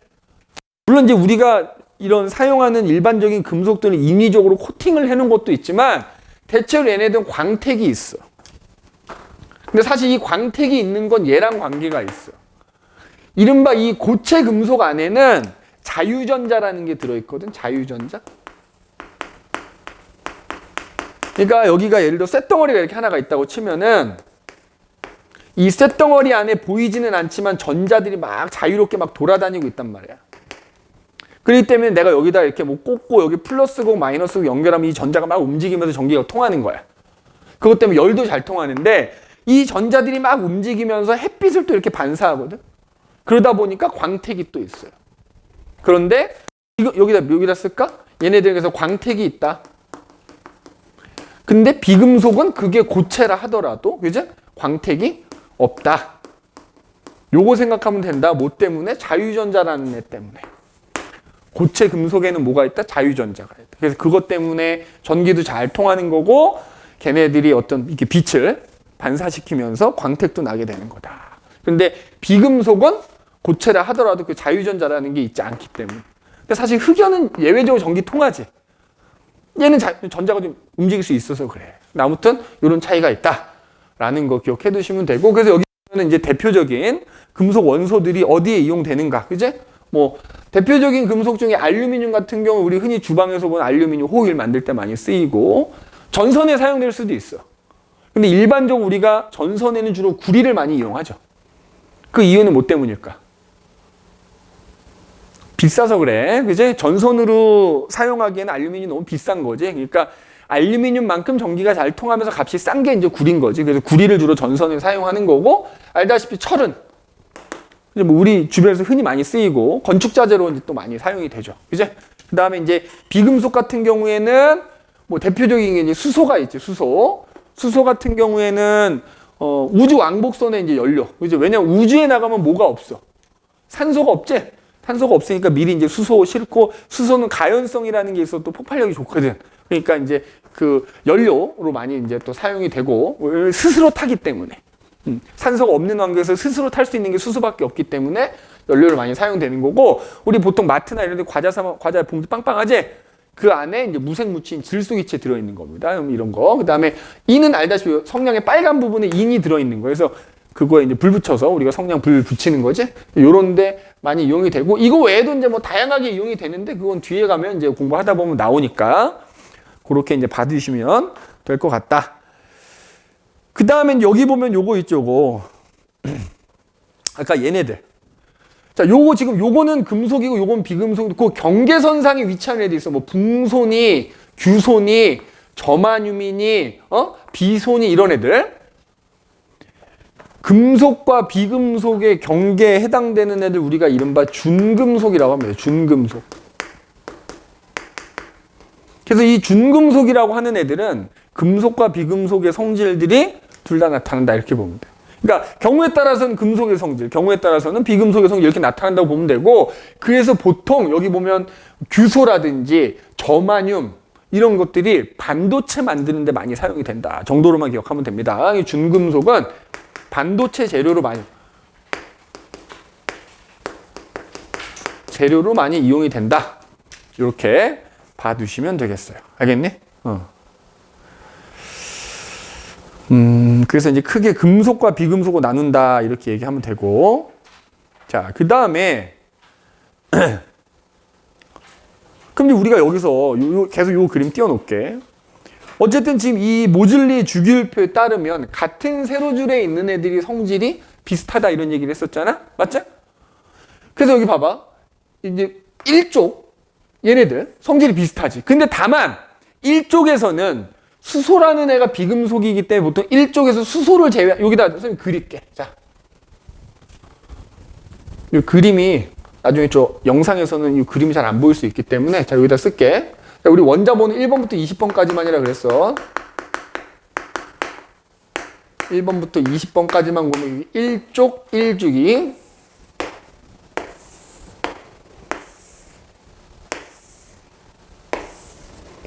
물론 이제 우리가 이런 사용하는 일반적인 금속들은 인위적으로 코팅을 해놓은 것도 있지만 대체로 얘네들은 광택이 있어. 근데 사실 이 광택이 있는 건 얘랑 관계가 있어. 이른바 이 고체 금속 안에는 자유전자라는 게 들어있거든. 자유전자. 그러니까 여기가 예를 들어 쇳덩어리가 이렇게 하나가 있다고 치면은 이 쇳덩어리 안에 보이지는 않지만 전자들이 막 자유롭게 막 돌아다니고 있단 말이야. 그렇기 때문에 내가 여기다 이렇게 뭐 꽂고 여기 플러스고 마이너스고 연결하면 이 전자가 막 움직이면서 전기가 통하는 거야. 그것 때문에 열도 잘 통하는데 이 전자들이 막 움직이면서 햇빛을 또 이렇게 반사하거든. 그러다 보니까 광택이 또 있어요. 그런데 이거 여기다 쓸까? 얘네들에서 광택이 있다. 근데 비금속은 그게 고체라 하더라도 그죠? 광택이 없다. 요거 생각하면 된다. 뭐 때문에? 자유전자라는 애 때문에. 고체 금속에는 뭐가 있다? 자유전자가 있다. 그래서 그것 때문에 전기도 잘 통하는 거고 걔네들이 어떤 이렇게 빛을 반사시키면서 광택도 나게 되는 거다. 근데 비금속은 고체라 하더라도 그 자유전자라는 게 있지 않기 때문에. 근데 사실 흑연은 예외적으로 전기 통하지. 얘는 전자가 좀 움직일 수 있어서 그래. 아무튼 이런 차이가 있다라는 거 기억해 두시면 되고, 그래서 여기는 이제 대표적인 금속 원소들이 어디에 이용되는가, 그제? 뭐 대표적인 금속 중에 알루미늄 같은 경우 우리 흔히 주방에서 보는 알루미늄 호일 만들 때 많이 쓰이고 전선에 사용될 수도 있어. 근데 일반적으로 우리가 전선에는 주로 구리를 많이 이용하죠. 그 이유는 뭐 때문일까? 비싸서 그래. 그제? 전선으로 사용하기에는 알루미늄이 너무 비싼 거지. 그러니까 알루미늄만큼 전기가 잘 통하면서 값이 싼 게 이제 구리인 거지. 그래서 구리를 주로 전선에 사용하는 거고, 알다시피 철은 이제 뭐 우리 주변에서 흔히 많이 쓰이고 건축 자재로 이제 또 많이 사용이 되죠. 그제? 그다음에 이제 비금속 같은 경우에는 뭐 대표적인 게 이제 수소가 있지. 수소 같은 경우에는 우주 왕복선의 이제 연료. 그죠? 왜냐면 우주에 나가면 뭐가 없어? 산소가 없지. 산소가 없으니까 미리 이제 수소 싣고, 수소는 가연성이라는 게 있어서 또 폭발력이 좋거든. 그러니까 이제 그 연료로 많이 이제 또 사용이 되고, 스스로 타기 때문에. 산소가 없는 환경에서 스스로 탈 수 있는 게 수소밖에 없기 때문에 연료를 많이 사용되는 거고, 우리 보통 마트나 이런 데 과자 봉지 빵빵하지? 그 안에 이제 무색무취인 질소기체 들어있는 겁니다. 이런 거. 그 다음에 인은 알다시피 성냥의 빨간 부분에 인이 들어있는 거예요. 그래서 그거에 이제 불 붙여서 우리가 성냥 불 붙이는 거지. 요런데 많이 이용이 되고, 이거 외에도 이제 뭐 다양하게 이용이 되는데 그건 뒤에 가면 이제 공부하다 보면 나오니까 그렇게 이제 받으시면 될 것 같다. 그 다음엔 여기 보면 요거 있죠, 요거. 아까 얘네들. 자, 요거 지금 요거는 금속이고 요건 비금속이고 그 경계선상에 위치한 애들 있어. 뭐 붕손이, 규손이, 저마뮴이니, 비손이 이런 애들. 금속과 비금속의 경계에 해당되는 애들 우리가 이른바 준금속이라고 합니다. 준금속. 그래서 이 준금속이라고 하는 애들은 금속과 비금속의 성질들이 둘 다 나타난다 이렇게 보면 돼. 그러니까 경우에 따라서는 금속의 성질, 경우에 따라서는 비금속의 성질 이렇게 나타난다고 보면 되고, 그래서 보통 여기 보면 규소라든지 저마뮴 이런 것들이 반도체 만드는 데 많이 사용이 된다 정도로만 기억하면 됩니다. 이 준금속은 반도체 재료로 많이 이용이 된다. 이렇게 봐두시면 되겠어요. 알겠니? 그래서 이제 크게 금속과 비금속으로 나눈다 이렇게 얘기하면 되고, 자, 그 다음에 그럼 이제 우리가 여기서 계속 요 그림 띄워놓을게. 어쨌든 지금 이 모즐리 주기율표에 따르면 같은 세로줄에 있는 애들이 성질이 비슷하다 이런 얘기를 했었잖아? 맞죠? 그래서 여기 봐봐. 이제 1쪽 얘네들 성질이 비슷하지. 근데 다만 1쪽에서는 수소라는 애가 비금속이기 때문에 보통 1쪽에서 수소를 여기다 선생님 그릴게. 자, 이 그림이 나중에 저 영상에서는 이 그림이 잘 안 보일 수 있기 때문에 자 여기다 쓸게. 자, 우리 원자번호 1번부터 20번까지만이라 그랬어. 1번부터 20번까지만 보면 1쪽 1주기.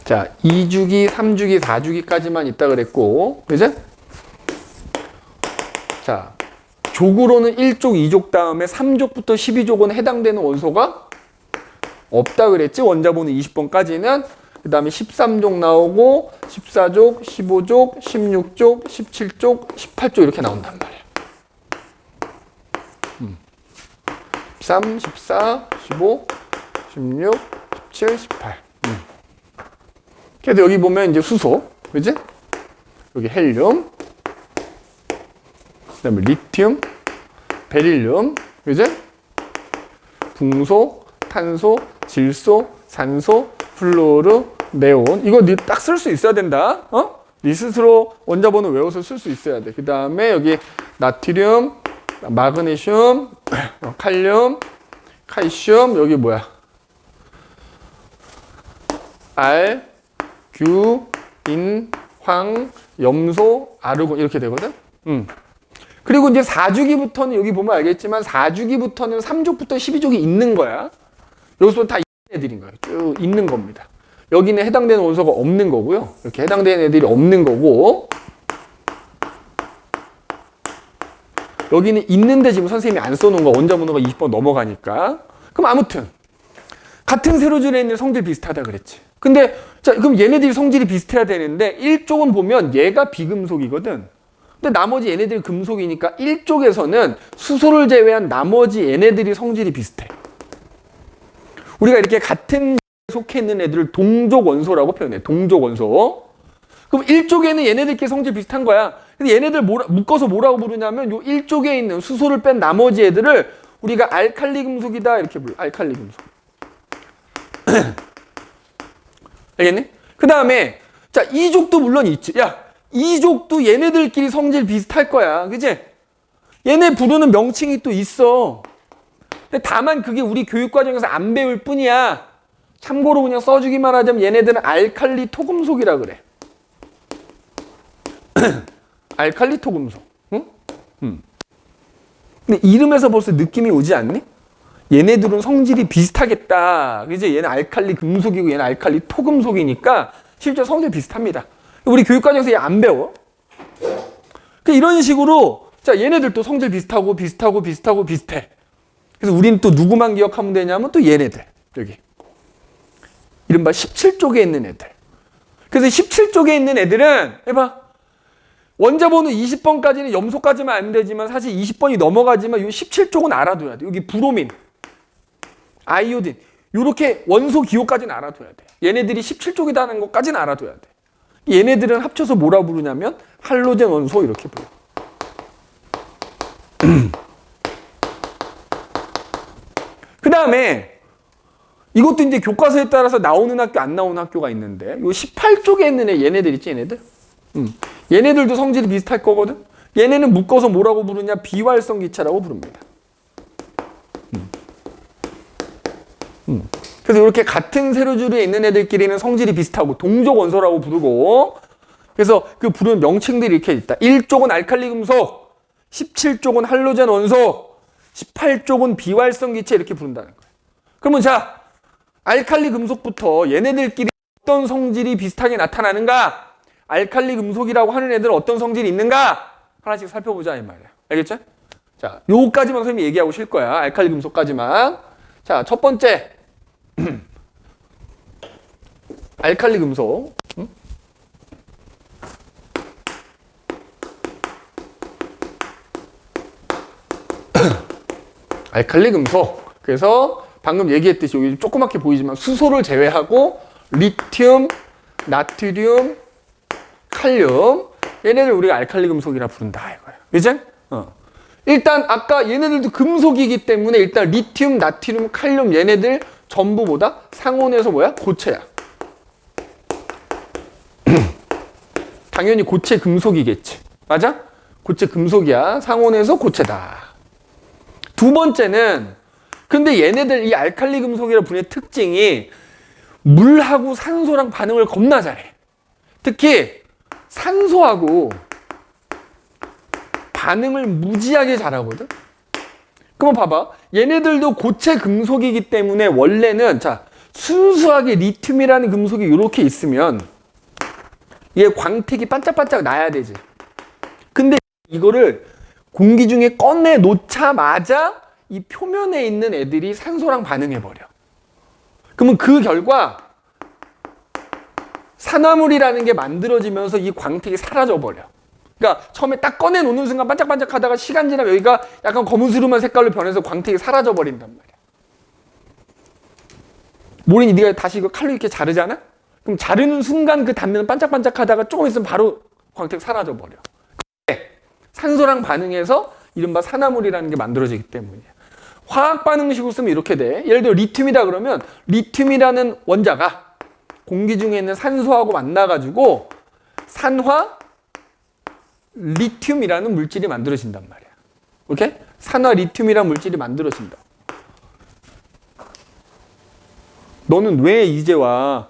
자, 2주기, 3주기, 4주기까지만 있다 그랬고, 그죠? 자, 족으로는 1족, 2족 다음에 3족부터 12족은 해당되는 원소가 없다 그랬지. 원자번호 20번까지는. 그 다음에 13족 나오고 14족, 15족, 16족, 17족, 18족 이렇게 나온단 말이야. 13, 14, 15, 16, 17, 18. 그래서 여기 보면 이제 수소, 그지? 여기 헬륨, 그 다음에 리튬, 베릴륨, 그지? 붕소, 탄소, 질소, 산소, 플루오르, 네온. 이거 딱 쓸 수 있어야 된다. 네 스스로 원자번호 외워서 쓸 수 있어야 돼. 그 다음에 여기 나트륨, 마그네슘, 칼륨, 칼슘, 여기 뭐야? 알, 규, 인, 황, 염소, 아르곤 이렇게 되거든. 그리고 이제 4주기부터는 여기 보면 알겠지만 4주기부터는 3족부터 12족이 있는 거야. 여기서 다 있는 애들인 거예요. 쭉 있는 겁니다. 여기는 해당되는 원소가 없는 거고요. 이렇게 해당되는 애들이 없는 거고, 여기는 있는데 지금 선생님이 안 써놓은 거 원자번호가 20번 넘어가니까. 그럼 아무튼 같은 세로줄에 있는 성질 비슷하다 그랬지. 근데 자, 그럼 얘네들이 성질이 비슷해야 되는데 1쪽은 보면 얘가 비금속이거든. 근데 나머지 얘네들이 금속이니까 1쪽에서는 수소를 제외한 나머지 얘네들이 성질이 비슷해. 우리가 이렇게 같은 속해 있는 애들을 동족 원소라고 표현해. 동족 원소. 그럼 1쪽에는 얘네들끼리 성질 비슷한 거야. 근데 얘네들 묶어서 뭐라고 부르냐면 요 1쪽에 있는 수소를 뺀 나머지 애들을 우리가 알칼리 금속이다 이렇게 불러. 알칼리 금속. 알겠니? 그 다음에 자, 2족도 물론 있지. 야, 2족도 얘네들끼리 성질 비슷할 거야. 그치? 얘네 부르는 명칭이 또 있어. 근데 다만 그게 우리 교육과정에서 안 배울 뿐이야. 참고로 그냥 써주기만 하자면 얘네들은 알칼리 토금속이라 그래. 알칼리 토금속. 응? 근데 이름에서 벌써 느낌이 오지 않니? 얘네들은 성질이 비슷하겠다. 그지? 얘는 알칼리 금속이고 얘는 알칼리 토금속이니까 실제 성질 비슷합니다. 우리 교육과정에서 얘 안 배워. 이런 식으로 자, 얘네들도 성질 비슷하고 비슷해. 그래서 우린 또 누구만 기억하면 되냐면 또 얘네들. 여기. 이른바 17쪽에 있는 애들. 그래서 17쪽에 있는 애들은 해봐. 원자번호 20번까지는 염소까지만 알면 되지만 사실 20번이 넘어가지만 이 17쪽은 알아둬야 돼. 여기 브로민, 아이오딘 이렇게 원소 기호까지는 알아둬야 돼. 얘네들이 17쪽이라는 것까지는 알아둬야 돼. 얘네들은 합쳐서 뭐라 부르냐면 할로젠 원소 이렇게 불러. 그 다음에 이것도 이제 교과서에 따라서 나오는 학교 안 나오는 학교가 있는데 요 18쪽에 있는 얘네들 있지 얘네들? 얘네들도 성질이 비슷할 거거든. 얘네는 묶어서 뭐라고 부르냐? 비활성 기체라고 부릅니다. 그래서 이렇게 같은 세로줄에 있는 애들끼리는 성질이 비슷하고 동족 원소라고 부르고, 그래서 그 부르는 명칭들이 이렇게 있다. 1쪽은 알칼리 금속, 17쪽은 할로젠 원소, 18쪽은 비활성 기체 이렇게 부른다는 거예요. 그러면 자, 알칼리 금속부터 얘네들끼리 어떤 성질이 비슷하게 나타나는가? 알칼리 금속이라고 하는 애들은 어떤 성질이 있는가? 하나씩 살펴보자 이 말이야. 알겠죠? 자, 요거까지만 선생님이 얘기하고 쉴 거야. 알칼리 금속까지만. 자, 첫 번째. 알칼리 금속. 알칼리 금속. 그래서 방금 얘기했듯이 여기 조그맣게 보이지만 수소를 제외하고 리튬, 나트륨, 칼륨 얘네들 우리가 알칼리 금속이라 부른다 이거야. 그치? 일단 아까 얘네들도 금속이기 때문에 일단 리튬, 나트륨, 칼륨 얘네들 전부 뭐다? 상온에서 뭐야? 고체야. 당연히 고체 금속이겠지. 맞아? 고체 금속이야. 상온에서 고체다. 두 번째는 근데 얘네들 이 알칼리 금속이라 부르는 특징이 물하고 산소랑 반응을 겁나 잘해. 특히 산소하고 반응을 무지하게 잘하거든. 그럼 봐봐. 얘네들도 고체 금속이기 때문에 원래는 자 순수하게 리튬이라는 금속이 이렇게 있으면 얘 광택이 반짝반짝 나야 되지. 근데 이거를 공기 중에 꺼내 놓자마자 이 표면에 있는 애들이 산소랑 반응해버려. 그러면 그 결과 산화물이라는 게 만들어지면서 이 광택이 사라져버려. 그러니까 처음에 딱 꺼내 놓는 순간 반짝반짝 하다가 시간 지나면 여기가 약간 거무스름한 색깔로 변해서 광택이 사라져버린단 말이야. 모린이 네가 다시 이거 칼로 이렇게 자르잖아? 그럼 자르는 순간 그 단면은 반짝반짝 하다가 조금 있으면 바로 광택 사라져버려. 산소랑 반응해서 이른바 산화물이라는 게 만들어지기 때문이야. 화학 반응식으로 쓰면 이렇게 돼. 예를 들어 리튬이다 그러면 리튬이라는 원자가 공기 중에 있는 산소하고 만나가지고 산화 리튬이라는 물질이 만들어진단 말이야. 오케이? 산화 리튬이라는 물질이 만들어진다. 너는 왜 이제 와?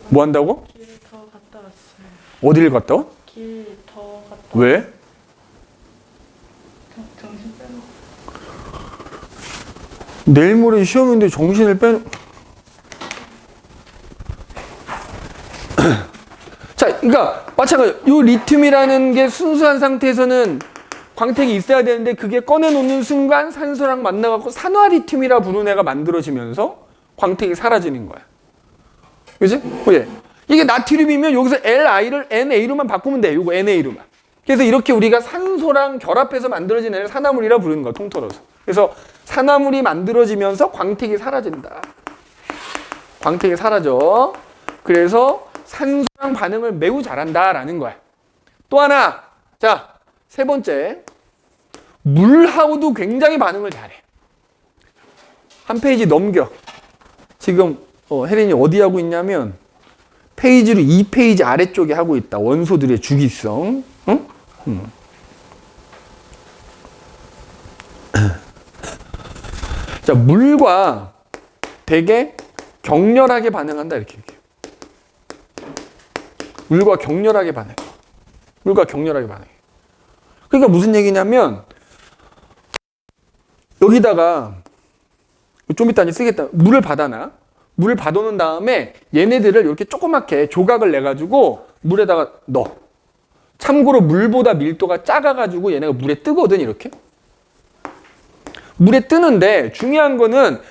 뭐 한다고? 길 더 갔다 왔어요. 어디를 갔다 와? 길 더 갔다. 왜? 정신 빼놓고. 내일 모레 시험인데 정신을 빼. 자, 그러니까 마찬가지로 이 리튬이라는 게 순수한 상태에서는 광택이 있어야 되는데 그게 꺼내놓는 순간 산소랑 만나갖고 산화리튬이라 부르는 애가 만들어지면서 광택이 사라지는 거야. 그지? 예. 이게 나트륨이면 여기서 LI를 NA로만 바꾸면 돼. 이거 NA로만. 그래서 이렇게 우리가 산소랑 결합해서 만들어진 애를 산화물이라 부르는 거야. 통틀어서. 그래서 산화물이 만들어지면서 광택이 사라진다. 광택이 사라져. 그래서 산소랑 반응을 매우 잘한다라는 거야. 또 하나. 자, 세 번째. 물하고도 굉장히 반응을 잘해. 한 페이지 넘겨. 지금 혜린이 어디 하고 있냐면 페이지로 2페이지 아래쪽에 하고 있다. 원소들의 주기성. 응? 자, 물과 되게 격렬하게 반응한다. 이렇게. 물과 격렬하게 반응해. 물과 격렬하게 반응해. 그러니까 무슨 얘기냐면 여기다가 좀 이따 쓰겠다. 물을 받아놔. 물을 받아놓은 다음에 얘네들을 이렇게 조그맣게 조각을 내가지고 물에다가 넣어. 참고로 물보다 밀도가 작아가지고 얘네가 물에 뜨거든, 이렇게. 물에 뜨는데 중요한 거는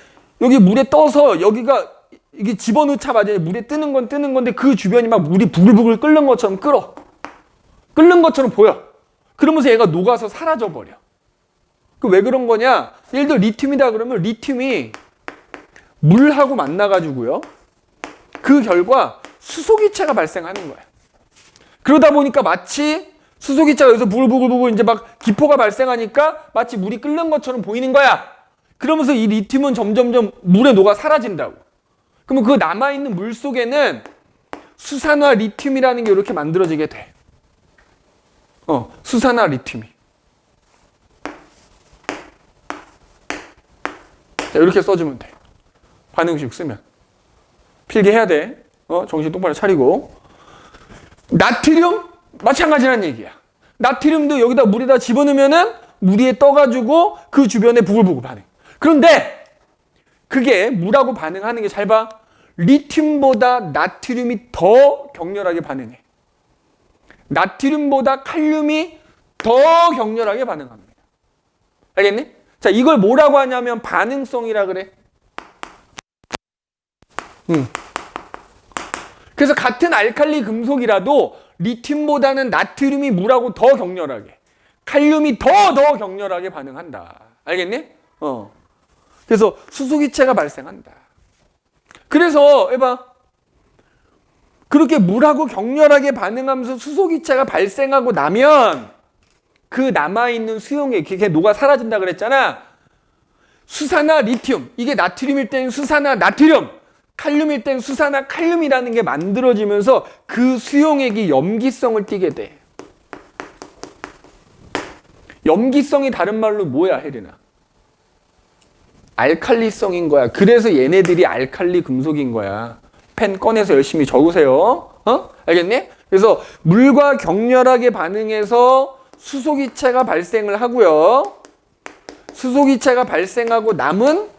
여기 물에 떠서 여기가 이게 집어넣자마자 물에 뜨는 건 뜨는 건데 그 주변이 막 물이 부글부글 끓는 것처럼 끓어. 끓는 것처럼 보여. 그러면서 얘가 녹아서 사라져버려. 그 왜 그런 거냐? 예를 들어 리튬이다 그러면 리튬이 물하고 만나가지고요. 그 결과 수소기체가 발생하는 거야. 그러다 보니까 마치 수소기체가 여기서 부글부글 이제 막 기포가 발생하니까 마치 물이 끓는 것처럼 보이는 거야. 그러면서 이 리튬은 점점점 물에 녹아 사라진다고. 그러면 그 남아있는 물 속에는 수산화 리튬이라는 게 이렇게 만들어지게 돼. 수산화 리튬이. 자, 이렇게 써주면 돼. 반응식 쓰면. 필기해야 돼. 정신 똑바로 차리고. 나트륨? 마찬가지란 얘기야. 나트륨도 여기다 물에다 집어넣으면은 물 위에 떠가지고 그 주변에 부글부글 반응. 그런데 그게 물하고 반응하는 게 잘 봐. 리튬보다 나트륨이 더 격렬하게 반응해. 나트륨보다 칼륨이 더 격렬하게 반응합니다. 알겠니? 자, 이걸 뭐라고 하냐면 반응성이라 그래. 그래서 같은 알칼리 금속이라도 리튬보다는 나트륨이 물하고 더 격렬하게, 칼륨이 더 격렬하게 반응한다. 알겠니? 그래서 수소기체가 발생한다. 그래서 해봐. 그렇게 물하고 격렬하게 반응하면서 수소기체가 발생하고 나면 그 남아있는 수용액, 그게 녹아 사라진다 그랬잖아. 수산화 리튬, 이게 나트륨일 때는 수산화 나트륨, 칼륨일 때는 수산화 칼륨이라는 게 만들어지면서 그 수용액이 염기성을 띠게 돼. 염기성이 다른 말로 뭐야, 혜린아? 알칼리성인 거야. 그래서 얘네들이 알칼리 금속인 거야. 펜 꺼내서 열심히 적으세요. 알겠니? 그래서 물과 격렬하게 반응해서 수소기체가 발생을 하고요. 수소기체가 발생하고 남은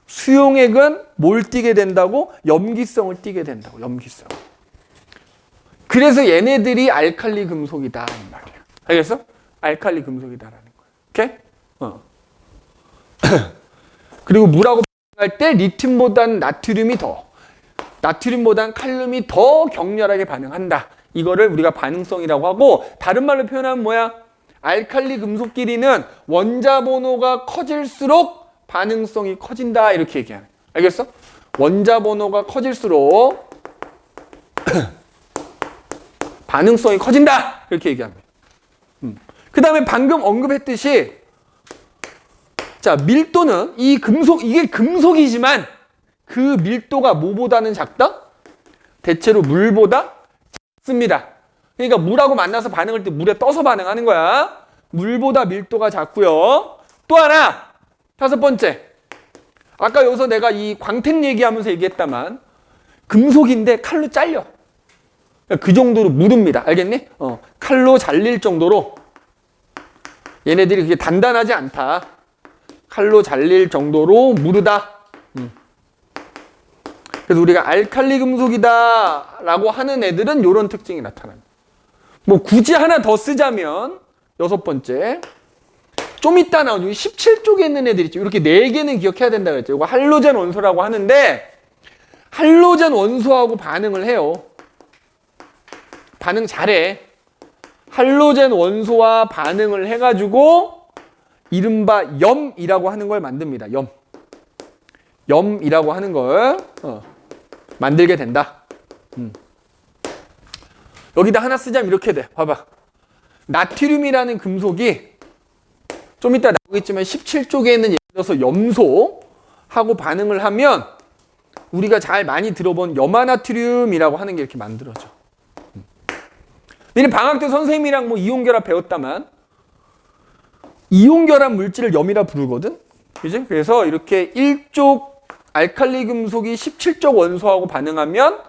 수용액은 뭘 띠게 된다고? 염기성을 띠게 된다고. 염기성. 그래서 얘네들이 알칼리 금속이다 이 말이야. 알겠어? 알칼리 금속이다라는 거야. 오케이? 그리고 물하고 반응할 때 리튬보단 나트륨보단 칼륨이 더 격렬하게 반응한다. 이거를 우리가 반응성이라고 하고, 다른 말로 표현하면 뭐야? 알칼리 금속끼리는 원자 번호가 커질수록 반응성이 커진다 이렇게 얘기하는 거야. 알겠어? 원자 번호가 커질수록 반응성이 커진다 이렇게 얘기합니다. 그 다음에 방금 언급했듯이, 자, 밀도는 이 금속, 이게 금속이지만 그 밀도가 뭐보다는 작다? 대체로 물보다 작습니다. 그러니까 물하고 만나서 반응할 때 물에 떠서 반응하는 거야. 물보다 밀도가 작고요. 또 하나, 5번째. 아까 여기서 내가 이 광택 얘기하면서 얘기했다만 금속인데 칼로 잘려. 그 정도로 무릅니다. 알겠니? 칼로 잘릴 정도로 얘네들이 그렇게 단단하지 않다. 칼로 잘릴 정도로 무르다. 그래서 우리가 알칼리 금속이다 라고 하는 애들은 이런 특징이 나타납니다. 뭐 굳이 하나 더 쓰자면 6번째, 좀 이따 나오는 17쪽에 있는 애들 있죠. 이렇게 4개는 기억해야 된다 그랬죠. 이거 할로젠 원소라고 하는데, 할로젠 원소하고 반응을 해요. 반응 잘해. 할로젠 원소와 반응을 해가지고 이른바 염이라고 하는 걸 만듭니다. 염이라고 하는 걸 만들게 된다. 여기다 하나 쓰자면 이렇게 돼. 봐봐. 나트륨이라는 금속이 좀 이따 나오겠지만 17쪽에 있는 예를 들어서 염소하고 반응을 하면 우리가 잘 많이 들어본 염화나트륨이라고 하는 게 이렇게 만들어져. 너네 방학 때 선생님이랑 뭐 이온결합 배웠다만 이온결합 물질을 염이라 부르거든? 그지? 그래서 이렇게 1쪽 알칼리 금속이 17쪽 원소하고 반응하면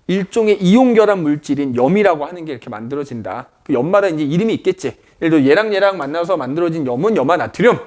일종의 이온결합 물질인 염이라고 하는 게 이렇게 만들어진다. 그 염마다 이제 이름이 있겠지. 예를 들어 얘랑 만나서 만들어진 염은 염화나트륨.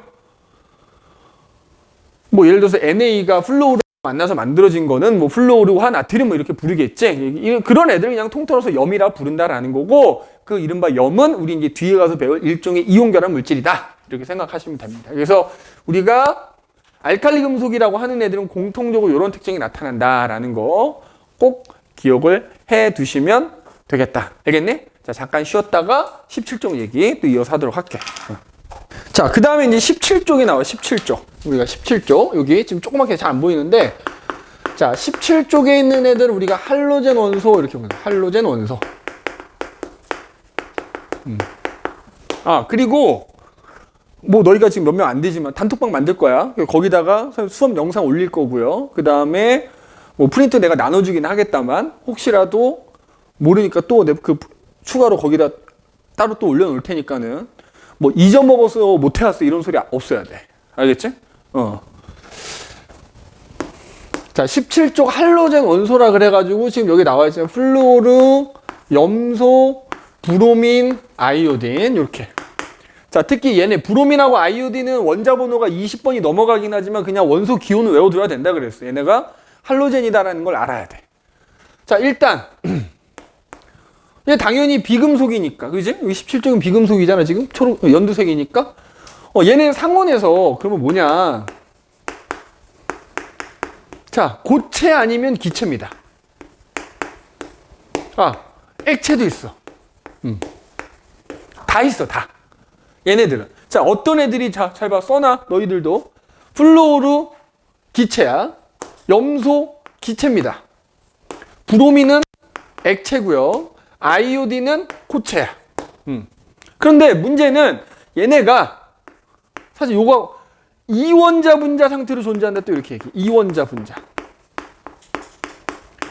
뭐 예를 들어서 NA가 플로우르 만나서 만들어진 거는 뭐 플로우르화 나트륨 뭐 이렇게 부르겠지. 그런 애들 그냥 통틀어서 염이라 부른다라는 거고, 그 이른바 염은 우리 이제 뒤에 가서 배울 일종의 이온결합 물질이다. 이렇게 생각하시면 됩니다. 그래서 우리가 알칼리 금속이라고 하는 애들은 공통적으로 이런 특징이 나타난다라는 거 꼭 기억을 해 두시면 되겠다. 알겠니? 자, 잠깐 쉬었다가 17쪽 얘기 또 이어서 하도록 할게. 자, 그 다음에 이제 17쪽이 나와. 17쪽. 우리가 17쪽. 여기 지금 조그맣게 잘 안 보이는데, 자, 17쪽에 있는 애들 우리가 할로젠 원소 이렇게 보면 할로젠 원소. 그리고 뭐 너희가 지금 몇 명 안 되지만 단톡방 만들 거야. 거기다가 수업 영상 올릴 거고요. 그 다음에 뭐 프린트 내가 나눠주긴 하겠다만 혹시라도 모르니까 또 그 추가로 거기다 따로 또 올려놓을 테니까는 뭐 잊어먹어서 못 해왔어 이런 소리 없어야 돼. 알겠지? 자, 17쪽 할로젠 원소라 그래가지고 지금 여기 나와 있잖아요. 플로르, 염소, 브로민, 아이오딘 이렇게. 자, 특히 얘네 브로민하고 아이오딘은 원자 번호가 20번이 넘어가긴 하지만 그냥 원소 기호는 외워둬야 된다 그랬어. 얘네가 할로젠이다라는 걸 알아야 돼. 자, 일단 얘 당연히 비금속이니까, 그지? 여기 17쪽은 비금속이잖아 지금 초록 연두색이니까. 얘네 상온에서 그러면 뭐냐? 자, 고체 아니면 기체입니다. 액체도 있어. 다 있어, 다. 얘네들은. 자, 어떤 애들이, 자, 잘 봐. 써놔. 너희들도. 플로르 기체야. 염소 기체입니다. 브로민은 액체고요. 아이오딘은 고체야. 그런데 문제는 얘네가 사실 요거 이원자 분자 상태로 존재한다 또 이렇게 얘기해. 이원자 분자.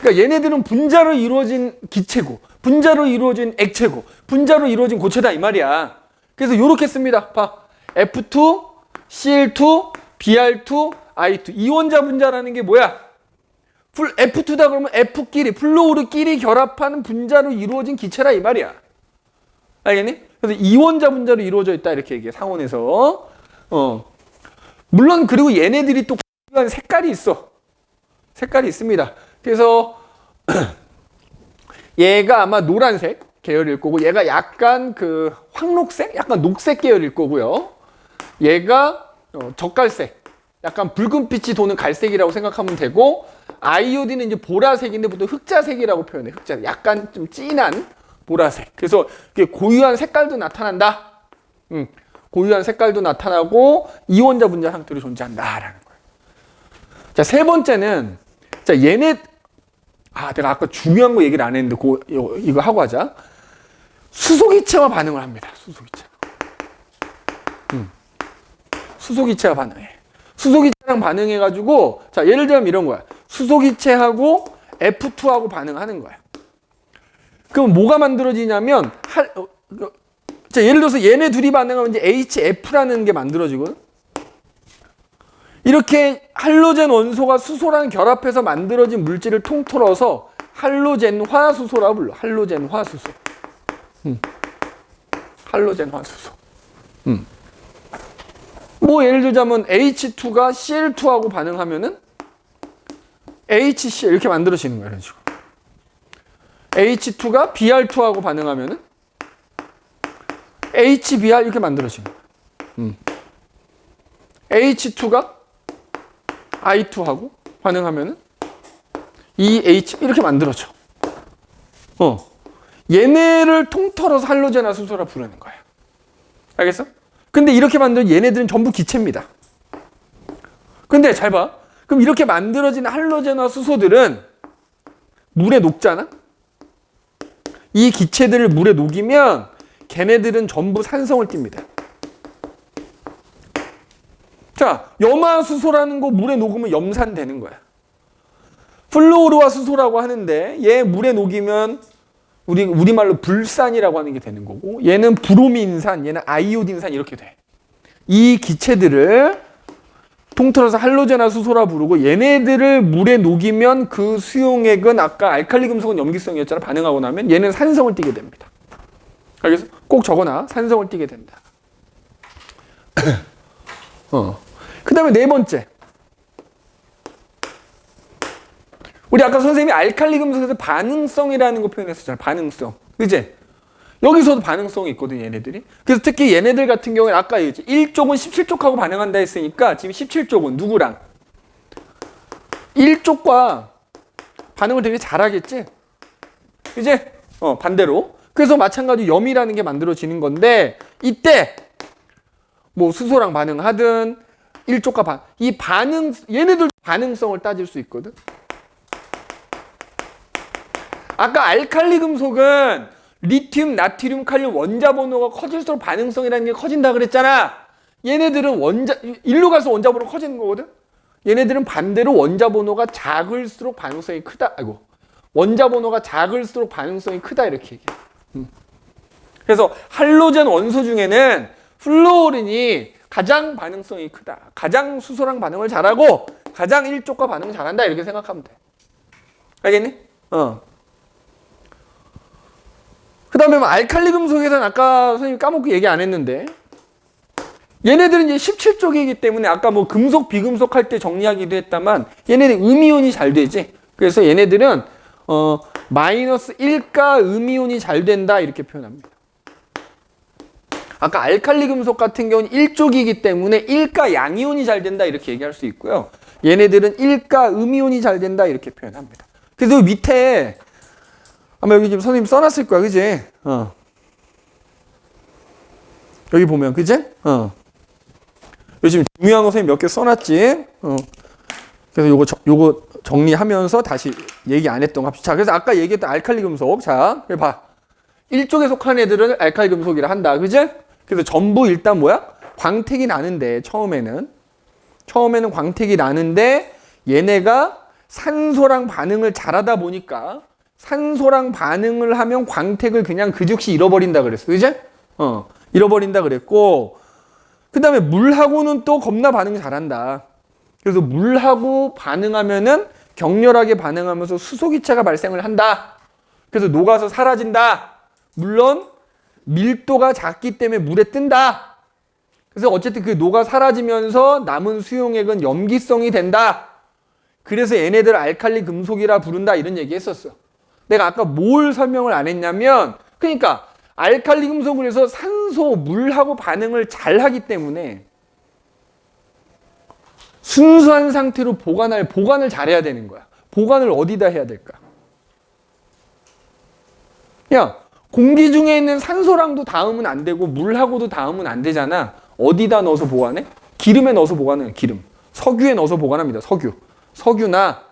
그러니까 얘네들은 분자로 이루어진 기체고, 분자로 이루어진 액체고, 분자로 이루어진 고체다 이 말이야. 그래서 요렇게 씁니다. 봐. F2, Cl2, Br2, I2. 이원자 분자라는 게 뭐야? F2다 그러면 F끼리, 플로우르끼리 결합하는 분자로 이루어진 기체라 이 말이야. 알겠니? 그래서 이원자 분자로 이루어져 있다 이렇게 얘기해. 상온에서. 물론 그리고 얘네들이 또 색깔이 있어. 색깔이 있습니다. 그래서 얘가 아마 노란색 계열일 거고 얘가 약간 그 황록색, 약간 녹색 계열일 거고요. 얘가 젓갈색, 약간 붉은빛이 도는 갈색이라고 생각하면 되고 아이오딘은 이제 보라색인데 보통 흑자색이라고 표현해. 흑자색, 약간 좀 진한 보라색. 그래서 고유한 색깔도 나타난다. 고유한 색깔도 나타나고 이원자 분자 상태로 존재한다라는 거예요. 자, 세 번째는 자 얘네 내가 아까 중요한 거 얘기를 안 했는데 이거 하고 하자. 수소기체와 반응을 합니다. 수소기체. 수소기체와 반응해. 수소기체랑 반응해가지고 자 예를 들면 이런 거야. 수소기체하고 F2하고 반응하는 거야. 그럼 뭐가 만들어지냐면 자 예를 들어서 얘네 둘이 반응하면 이제 HF라는 게 만들어지거든. 이렇게 할로젠 원소가 수소랑 결합해서 만들어진 물질을 통틀어서 할로젠화 수소라고 불러. 할로젠화 수소. 할로젠화 수소. 뭐 예를 들자면 H2가 Cl2하고 반응하면은 HCl 이렇게 만들어지는 거야. 이런 식으로. H2가 Br2하고 반응하면은 HBr 이렇게 만들어지는 거야. H2가 I2하고 반응하면은 EH 이렇게 만들어져. 얘네를 통틀어서 할로젠화 수소라 부르는 거야. 알겠어? 근데 이렇게 만든 얘네들은 전부 기체입니다. 근데 잘 봐. 그럼 이렇게 만들어진 할로젠화 수소들은 물에 녹잖아? 이 기체들을 물에 녹이면 걔네들은 전부 산성을 띱니다. 자, 염화수소라는 거 물에 녹으면 염산되는 거야. 플로르화 수소라고 하는데 얘 물에 녹이면 우리말로 불산이라고 하는 게 되는 거고 얘는 브로민산, 얘는 아이오딘산 이렇게 돼. 이 기체들을 통틀어서 할로젠화 수소라 부르고 얘네들을 물에 녹이면 그 수용액은 아까 알칼리 금속은 염기성이었잖아. 반응하고 나면 얘는 산성을 띠게 됩니다. 알겠어? 꼭 적어놔. 산성을 띠게 된다. 그 다음에 네 번째. 우리 아까 선생님이 알칼리 금속에서 반응성이라는 거 표현했었잖아. 반응성. 그치? 여기서도 반응성이 있거든, 얘네들이. 그래서 특히 얘네들 같은 경우에 아까 얘기했지. 1쪽은 17쪽하고 반응한다 했으니까 지금 17쪽은 누구랑? 1쪽과 반응을 되게 잘하겠지? 그치? 반대로. 그래서 마찬가지로 염이라는 게 만들어지는 건데 이때 뭐 수소랑 반응하든 1쪽과 이 반응, 얘네들 반응성을 따질 수 있거든. 아까 알칼리 금속은 리튬, 나트륨, 칼륨 원자 번호가 커질수록 반응성이라는 게 커진다 그랬잖아. 얘네들은 일로 가서 원자 번호 커지는 거거든. 얘네들은 반대로 원자 번호가 작을수록 반응성이 크다. 원자 번호가 작을수록 반응성이 크다 이렇게 얘기해. 그래서 할로젠 원소 중에는 플루오린이 가장 반응성이 크다. 가장 수소랑 반응을 잘하고 가장 1쪽과 반응을 잘한다 이렇게 생각하면 돼. 알겠니? 그 다음에 알칼리 금속에서는 아까 선생님이 까먹고 얘기 안 했는데 얘네들은 이제 17쪽이기 때문에 아까 뭐 금속 비금속 할 때 정리하기도 했다만 얘네들 음이온이 잘 되지. 그래서 얘네들은 마이너스 1가 음이온이 잘 된다 이렇게 표현합니다. 아까 알칼리 금속 같은 경우는 1쪽이기 때문에 1가 양이온이 잘 된다 이렇게 얘기할 수 있고요. 얘네들은 1가 음이온이 잘 된다 이렇게 표현합니다. 그래서 밑에 아마 여기 지금 선생님 써놨을 거야, 그지? 여기 보면, 그지? 여기 지금 중요한 거 선생님 몇 개 써놨지? 그래서 요거 정리하면서 다시 얘기 안 했던 거 합시다. 자, 그래서 아까 얘기했던 알칼리 금속. 자, 여기 봐. 1쪽에 속한 애들은 알칼리 금속이라 한다, 그지? 그래서 전부 일단 뭐야? 광택이 나는데, 처음에는 광택이 나는데, 얘네가 산소랑 반응을 잘하다 보니까, 산소랑 반응을 하면 광택을 그냥 그 즉시 잃어버린다 그랬어. 그지? 잃어버린다 그랬고, 그 다음에 물하고는 또 겁나 반응 잘한다. 그래서 물하고 반응하면은 격렬하게 반응하면서 수소기체가 발생을 한다. 그래서 녹아서 사라진다. 물론 밀도가 작기 때문에 물에 뜬다. 그래서 어쨌든 그 녹아 사라지면서 남은 수용액은 염기성이 된다. 그래서 얘네들 알칼리 금속이라 부른다. 이런 얘기 했었어. 내가 아까 뭘 설명을 안 했냐면, 그러니까 알칼리 금속을 해서 산소, 물하고 반응을 잘 하기 때문에 순수한 상태로 보관을 잘해야 되는 거야. 보관을 어디다 해야 될까? 야, 공기 중에 있는 산소랑도 닿으면 안 되고 물하고도 닿으면 안 되잖아. 어디다 넣어서 보관해? 기름에 넣어서 보관해. 기름. 석유에 넣어서 보관합니다. 석유나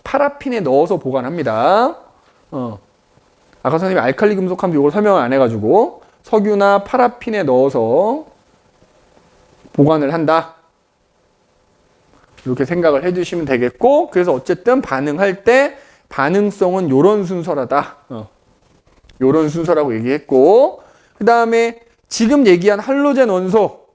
파라핀에 넣어서 보관합니다. 아까 선생님이 알칼리 금속 하면 이걸 설명을 안 해가지고 석유나 파라핀에 넣어서 보관을 한다. 이렇게 생각을 해주시면 되겠고, 그래서 어쨌든 반응할 때 반응성은 요런 순서라다. 요런 순서라고 얘기했고, 그 다음에 지금 얘기한 할로젠 원소.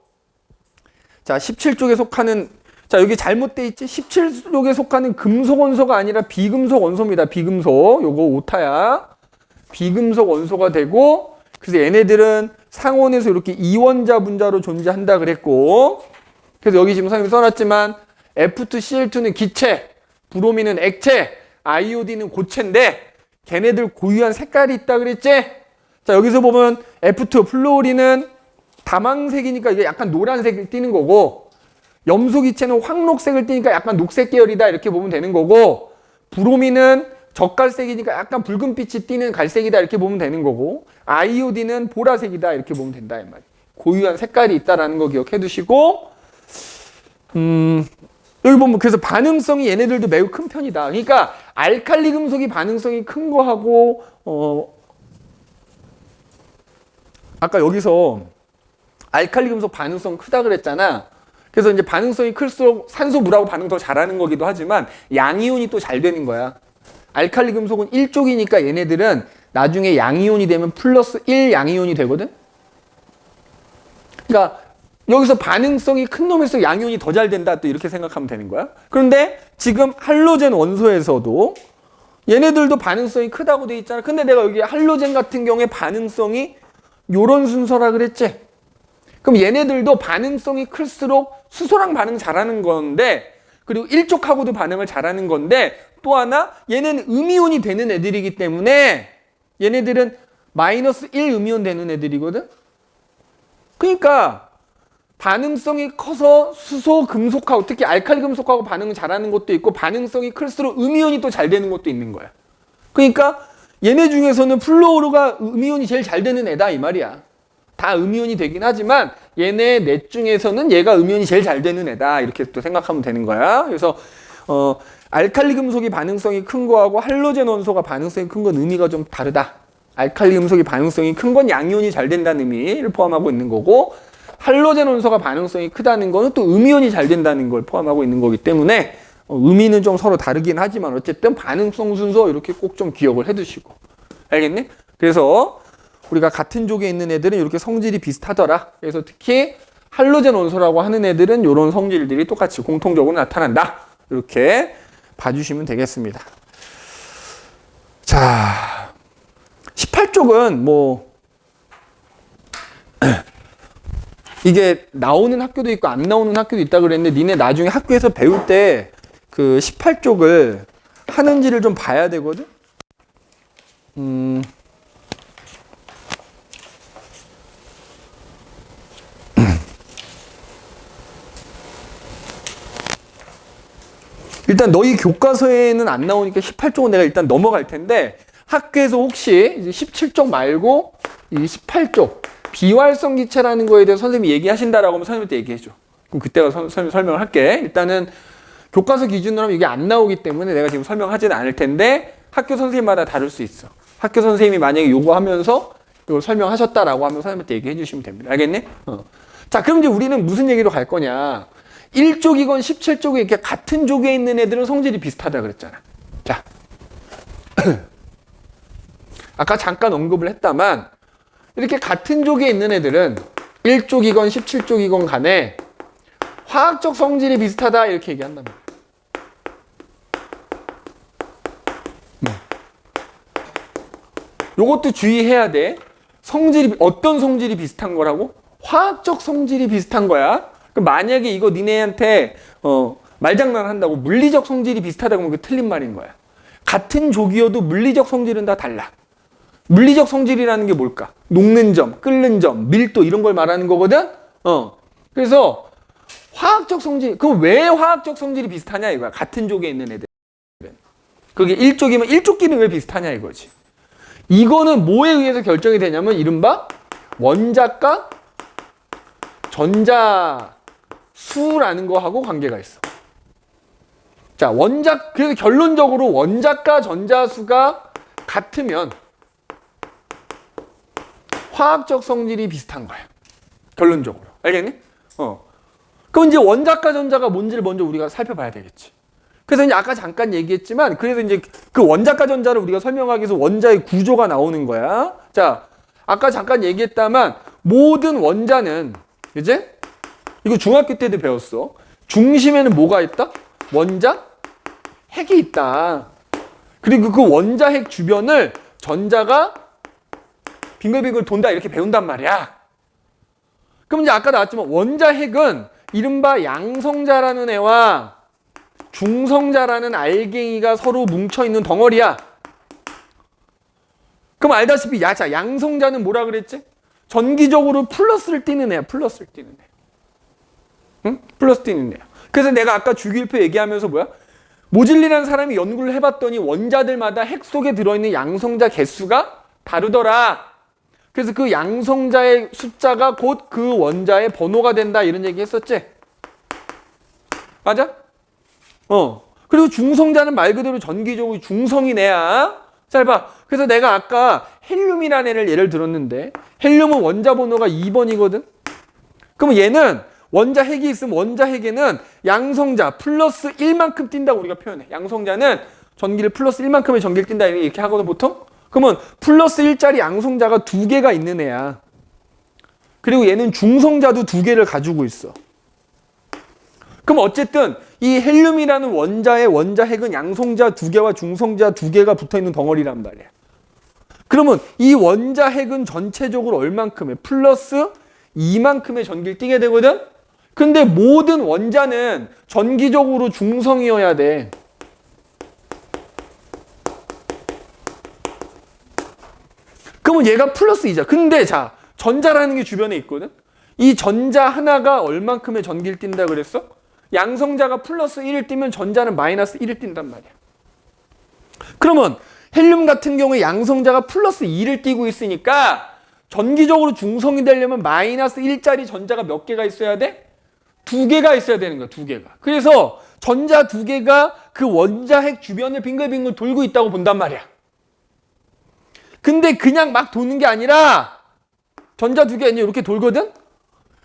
자, 17쪽에 속하는, 자, 여기 잘못돼 있지? 17쪽에 속하는 금속 원소가 아니라 비금속 원소입니다. 비금속. 요거 오타야. 비금속 원소가 되고, 그래서 얘네들은 상온에서 이렇게 이원자 분자로 존재한다 그랬고, 그래서 여기 지금 선생님이 써놨지만 F2CL2는 기체, 브로민은 액체, 아이오딘은 고체인데 걔네들 고유한 색깔이 있다 그랬지? 자, 여기서 보면 F2 플로리는 다망색이니까 이게 약간 노란색을 띠는 거고, 염소 기체는 황록색을 띠니까 약간 녹색 계열이다 이렇게 보면 되는 거고, 브로민은 젓갈색이니까 약간 붉은빛이 띠는 갈색이다 이렇게 보면 되는 거고, 아이오딘은 보라색이다 이렇게 보면 된다 이 말이에요. 고유한 색깔이 있다라는 거 기억해 두시고, 여기 보면 그래서 반응성이 얘네들도 매우 큰 편이다. 그러니까 알칼리 금속이 반응성이 큰 거하고 아까 여기서 알칼리 금속 반응성 크다 그랬잖아. 그래서 이제 반응성이 클수록 산소 물하고 반응 더 잘하는 거기도 하지만 양이온이 또 잘 되는 거야. 알칼리 금속은 1쪽이니까 얘네들은 나중에 양이온이 되면 플러스 1 양이온이 되거든. 그러니까 여기서 반응성이 큰 놈일수록 양이온이 더 잘 된다 또 이렇게 생각하면 되는 거야. 그런데 지금 할로젠 원소에서도 얘네들도 반응성이 크다고 돼 있잖아. 근데 내가 여기 할로젠 같은 경우에 반응성이 요런 순서라 그랬지. 그럼 얘네들도 반응성이 클수록 수소랑 반응 잘하는 건데, 그리고 일족하고도 반응을 잘하는 건데, 또 하나 얘네는 음이온이 되는 애들이기 때문에 얘네들은 마이너스 1 음이온 되는 애들이거든. 그러니까 반응성이 커서 수소 금속하고 특히 알칼리 금속하고 반응을 잘하는 것도 있고, 반응성이 클수록 음이온이 또 잘 되는 것도 있는 거야. 그러니까 얘네 중에서는 플루오르가 음이온이 제일 잘 되는 애다 이 말이야. 다 음이온이 되긴 하지만 얘네 넷 중에서는 얘가 음이온이 제일 잘 되는 애다 이렇게 또 생각하면 되는 거야. 그래서 알칼리 금속이 반응성이 큰 거하고 할로젠 원소가 반응성이 큰 건 의미가 좀 다르다. 알칼리 금속이 반응성이 큰 건 양이온이 잘 된다는 의미를 포함하고 있는 거고, 할로젠 원소가 반응성이 크다는 거는 또 음이온이 잘 된다는 걸 포함하고 있는 거기 때문에 의미는 좀 서로 다르긴 하지만 어쨌든 반응성 순서 이렇게 꼭 좀 기억을 해두시고, 알겠니? 그래서 우리가 같은 족에 있는 애들은 이렇게 성질이 비슷하더라. 그래서 특히 할로젠 원소라고 하는 애들은 이런 성질들이 똑같이 공통적으로 나타난다. 이렇게 봐주시면 되겠습니다. 자, 18쪽은 뭐 이게 나오는 학교도 있고 안 나오는 학교도 있다 그랬는데, 니네 나중에 학교에서 배울 때 그 18쪽을 하는지를 좀 봐야 되거든. 일단 너희 교과서에는 안 나오니까 18쪽은 내가 일단 넘어갈 텐데, 학교에서 혹시 이제 17쪽 말고 이 18쪽 비활성 기체라는 거에 대해서 선생님이 얘기하신다라고 하면 선생님한테 얘기해줘. 그럼 그때가 선생님 설명을 할게. 일단은 교과서 기준으로 하면 이게 안 나오기 때문에 내가 지금 설명하지는 않을 텐데, 학교 선생님마다 다를 수 있어. 학교 선생님이 만약에 요거 하면서 이걸 설명하셨다라고 하면 선생님한테 얘기해 주시면 됩니다. 알겠니? 자, 그럼 이제 우리는 무슨 얘기로 갈 거냐. 1쪽이건 17쪽이 이렇게 같은 족에 있는 애들은 성질이 비슷하다 그랬잖아. 자, 아까 잠깐 언급을 했다만 이렇게 같은 족에 있는 애들은 1쪽이건 17쪽이건 간에 화학적 성질이 비슷하다 이렇게 얘기한단 말이야. 요것도 주의해야 돼. 성질이 어떤 성질이 비슷한 거라고? 화학적 성질이 비슷한 거야. 그럼 만약에 이거 니네한테 말장난 한다고 물리적 성질이 비슷하다고 하면 그게 틀린 말인 거야. 같은 족이어도 물리적 성질은 다 달라. 물리적 성질이라는 게 뭘까? 녹는 점, 끓는 점, 밀도 이런 걸 말하는 거거든? 그래서 화학적 성질, 그럼 왜 화학적 성질이 비슷하냐 이거야. 같은 족에 있는 애들은. 그게 일족이면 일족끼리 왜 비슷하냐 이거지. 이거는 뭐에 의해서 결정이 되냐면 이른바 원자과 전자수라는 거하고 관계가 있어. 자, 그래서 결론적으로 원자과 전자수가 같으면 화학적 성질이 비슷한 거야. 결론적으로. 알겠니? 그럼 이제 원자과 전자가 뭔지를 먼저 우리가 살펴봐야 되겠지. 그래서 이제 아까 잠깐 얘기했지만, 그래서 이제 그 원자과 전자를 우리가 설명하기 위해서 원자의 구조가 나오는 거야. 자, 아까 잠깐 얘기했다만, 모든 원자는, 이제? 이거 중학교 때도 배웠어. 중심에는 뭐가 있다? 원자 핵이 있다. 그리고 그 원자 핵 주변을 전자가 빙글빙글 돈다 이렇게 배운단 말이야. 그럼 이제 아까 나왔지만 원자 핵은 이른바 양성자라는 애와 중성자라는 알갱이가 서로 뭉쳐있는 덩어리야. 그럼 알다시피 자, 양성자는 뭐라 그랬지? 전기적으로 플러스를 띠는 애야. 플러스를 띠는 애. 응? 플러스 띠는 애야. 그래서 내가 아까 주기율표 얘기하면서 뭐야? 모질리라는 사람이 연구를 해봤더니 원자들마다 핵 속에 들어있는 양성자 개수가 다르더라. 그래서 그 양성자의 숫자가 곧 그 원자의 번호가 된다 이런 얘기 했었지? 맞아? 그리고 중성자는 말 그대로 전기적으로 중성인 애야. 잘 봐. 그래서 내가 아까 헬륨이라는 애를 예를 들었는데 헬륨은 원자 번호가 2번이거든? 그러면 얘는 원자 핵이 있으면 원자 핵에는 양성자 플러스 1만큼 뛴다고 우리가 표현해. 양성자는 전기를 플러스 1만큼의 전기를 뛴다 이렇게 하거든 보통? 그러면 플러스 1짜리 양성자가 2개가 있는 애야. 그리고 얘는 중성자도 2개를 가지고 있어. 그럼 어쨌든 이 헬륨이라는 원자의 원자 핵은 양성자 2개와 중성자 2개가 붙어있는 덩어리란 말이야. 그러면 이 원자 핵은 전체적으로 얼만큼의 플러스 2만큼의 전기를 띠게 되거든? 근데 모든 원자는 전기적으로 중성이어야 돼. 그러면 얘가 플러스 2자. 근데 자, 전자라는 게 주변에 있거든? 이 전자 하나가 얼만큼의 전기를 띈다 그랬어? 양성자가 플러스 1을 띠면 전자는 마이너스 1을 띈단 말이야. 그러면 헬륨 같은 경우에 양성자가 플러스 2를 띠고 있으니까 전기적으로 중성이 되려면 마이너스 1짜리 전자가 몇 개가 있어야 돼? 2개가 있어야 되는 거야, 2개가. 그래서 전자 2개가 그 원자 핵 주변을 빙글빙글 돌고 있다고 본단 말이야. 근데 그냥 막 도는 게 아니라 전자 2개 이렇게 돌거든?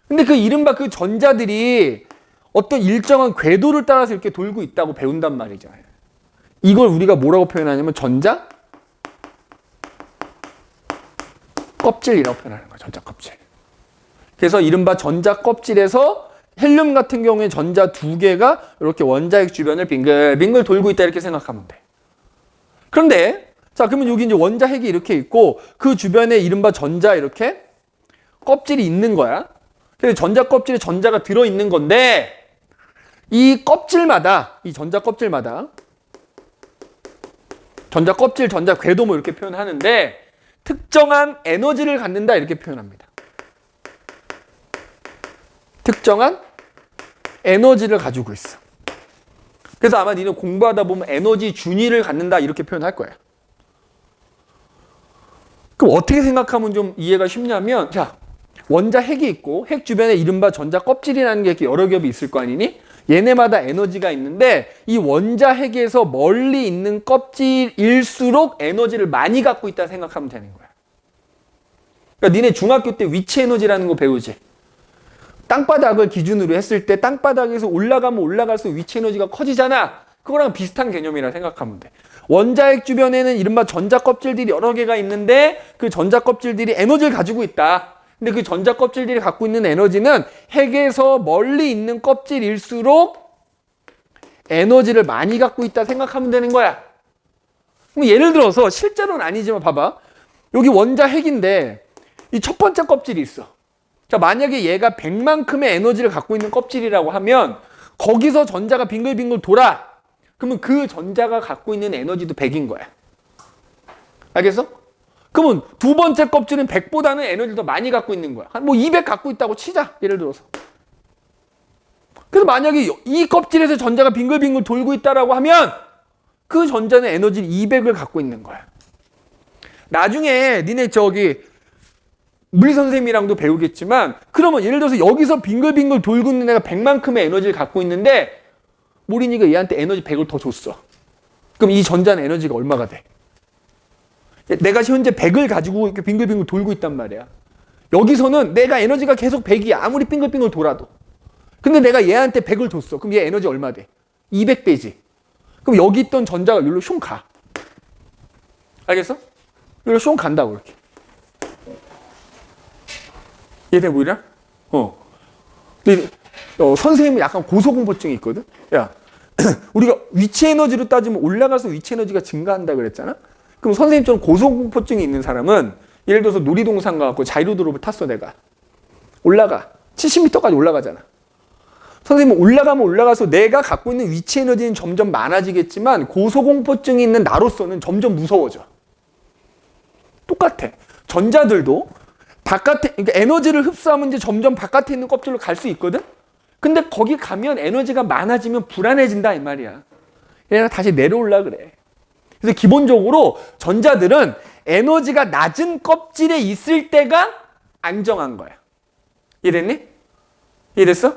근데 그 이른바 그 전자들이 어떤 일정한 궤도를 따라서 이렇게 돌고 있다고 배운단 말이죠. 이걸 우리가 뭐라고 표현하냐면 전자 껍질이라고 표현하는 거야. 전자 껍질. 그래서 이른바 전자 껍질에서 헬륨 같은 경우에 전자 2개가 이렇게 원자핵 주변을 빙글빙글 돌고 있다 이렇게 생각하면 돼. 그런데 자, 그러면 여기 이제 원자핵이 이렇게 있고 그 주변에 이른바 전자 이렇게 껍질이 있는 거야. 그래서 전자 껍질에 전자가 들어 있는 건데 이 껍질마다 이 전자 껍질마다 전자 껍질, 전자 궤도 뭐 이렇게 표현하는데 특정한 에너지를 갖는다 이렇게 표현합니다. 특정한 에너지를 가지고 있어. 그래서 아마 니는 공부하다 보면 에너지 준위를 갖는다 이렇게 표현할 거야. 그럼 어떻게 생각하면 좀 이해가 쉽냐면 자, 원자 핵이 있고 핵 주변에 이른바 전자 껍질이라는 게 이렇게 여러 겹이 있을 거 아니니? 얘네마다 에너지가 있는데 이 원자 핵에서 멀리 있는 껍질일수록 에너지를 많이 갖고 있다 생각하면 되는 거야. 그러니까 니네 중학교 때 위치 에너지라는 거 배우지? 땅바닥을 기준으로 했을 때 땅바닥에서 올라가면 올라갈수록 위치 에너지가 커지잖아. 그거랑 비슷한 개념이라 생각하면 돼. 원자핵 주변에는 이른바 전자 껍질들이 여러 개가 있는데 그 전자 껍질들이 에너지를 가지고 있다. 근데 그 전자 껍질들이 갖고 있는 에너지는 핵에서 멀리 있는 껍질일수록 에너지를 많이 갖고 있다 생각하면 되는 거야. 그럼 예를 들어서 실제로는 아니지만 봐봐. 여기 원자 핵인데 이 첫 번째 껍질이 있어. 자, 만약에 얘가 100만큼의 에너지를 갖고 있는 껍질이라고 하면 거기서 전자가 빙글빙글 돌아. 그러면 그 전자가 갖고 있는 에너지도 100인 거야. 알겠어? 그러면 두 번째 껍질은 100보다는 에너지를 더 많이 갖고 있는 거야. 한 뭐 200 갖고 있다고 치자. 예를 들어서. 그래서 만약에 이 껍질에서 전자가 빙글빙글 돌고 있다라고 하면 그 전자는 에너지 200을 갖고 있는 거야. 나중에 니네 물리 선생님이랑도 배우겠지만 그러면 예를 들어서 여기서 빙글빙글 돌고 있는 애가 100만큼의 에너지를 갖고 있는데 모리니가 얘한테 에너지 100을 더 줬어. 그럼 이 전자는 에너지가 얼마가 돼? 내가 현재 100을 가지고 이렇게 빙글빙글 돌고 있단 말이야. 여기서는 내가 에너지가 계속 100이야. 아무리 빙글빙글 돌아도. 근데 내가 얘한테 100을 줬어. 그럼 얘 에너지 얼마 돼? 200배지. 그럼 여기 있던 전자가 여기로 슝 가. 알겠어? 여기로 슝 간다고 이렇게. 이해돼 보이냐? 선생님은 약간 고소공포증이 있거든? 야, 우리가 위치 에너지로 따지면 올라가서 위치 에너지가 증가한다 그랬잖아? 그럼 선생님처럼 고소공포증이 있는 사람은 예를 들어서 놀이동산 가갖고 자이로드롭을 탔어, 내가. 올라가. 70m까지 올라가잖아. 선생님은 올라가면 올라가서 내가 갖고 있는 위치 에너지는 점점 많아지겠지만 고소공포증이 있는 나로서는 점점 무서워져. 똑같아. 전자들도 그러니까 에너지를 흡수하면 이제 점점 바깥에 있는 껍질로 갈 수 있거든? 근데 거기 가면 에너지가 많아지면 불안해진다 이 말이야. 얘가 다시 내려올라 그래. 그래서 기본적으로 전자들은 에너지가 낮은 껍질에 있을 때가 안정한 거야. 이해됐니? 이해됐어?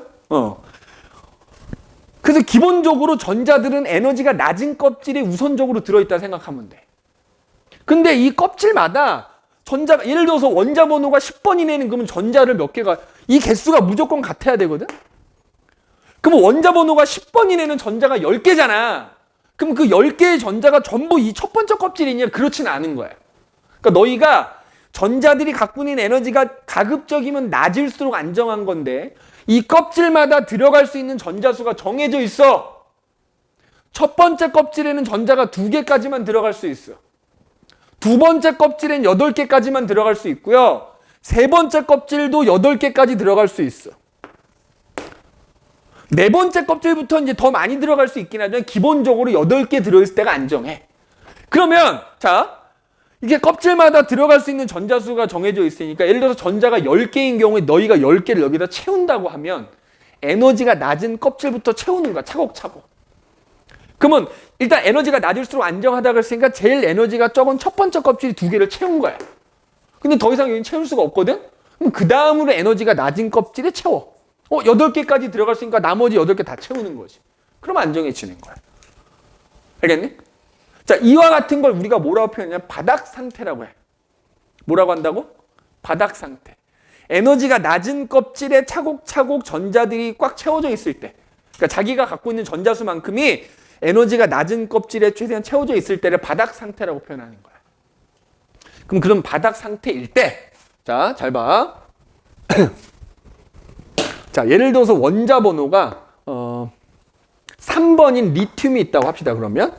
그래서 기본적으로 전자들은 에너지가 낮은 껍질에 우선적으로 들어있다 생각하면 돼. 근데 이 껍질마다 전자가 예를 들어서 원자 번호가 10번 이내는 그러면 전자를 몇 개가 이 개수가 무조건 같아야 되거든? 그러면 원자 번호가 10번 이내는 전자가 10개잖아. 그럼 그 10개의 전자가 전부 이 첫 번째 껍질이냐? 그렇진 않은 거야. 그러니까 너희가 전자들이 갖고 있는 에너지가 가급적이면 낮을수록 안정한 건데 이 껍질마다 들어갈 수 있는 전자수가 정해져 있어. 첫 번째 껍질에는 전자가 2개까지만 들어갈 수 있어. 두 번째 껍질엔 8개까지만 들어갈 수 있고요. 세 번째 껍질도 8개까지 들어갈 수 있어. 네 번째 껍질부터 이제 더 많이 들어갈 수 있긴 하지만 기본적으로 8개 들어있을 때가 안정해. 그러면 자 이게 껍질마다 들어갈 수 있는 전자수가 정해져 있으니까 예를 들어서 전자가 10개인 경우에 너희가 10개를 여기다 채운다고 하면 에너지가 낮은 껍질부터 채우는 거야. 차곡차곡. 그러면 일단 에너지가 낮을수록 안정하다고 했으니까 제일 에너지가 적은 첫 번째 껍질이 2개를 채운 거야. 근데 더 이상 여기는 채울 수가 없거든? 그럼 그 다음으로 에너지가 낮은 껍질에 채워. 8개까지 들어갈 수 있으니까 나머지 8개 다 채우는 거지. 그럼 안정해지는 거야. 알겠니? 자, 이와 같은 걸 우리가 뭐라고 표현하냐면 바닥 상태라고 해. 뭐라고 한다고? 바닥 상태. 에너지가 낮은 껍질에 차곡차곡 전자들이 꽉 채워져 있을 때, 그러니까 자기가 갖고 있는 전자수만큼이 에너지가 낮은 껍질에 최대한 채워져 있을 때를 바닥 상태라고 표현하는 거야. 그럼 그런 바닥 상태일 때, 자, 잘 봐. 자, 예를 들어서 원자 번호가 3번인 리튬이 있다고 합시다. 그러면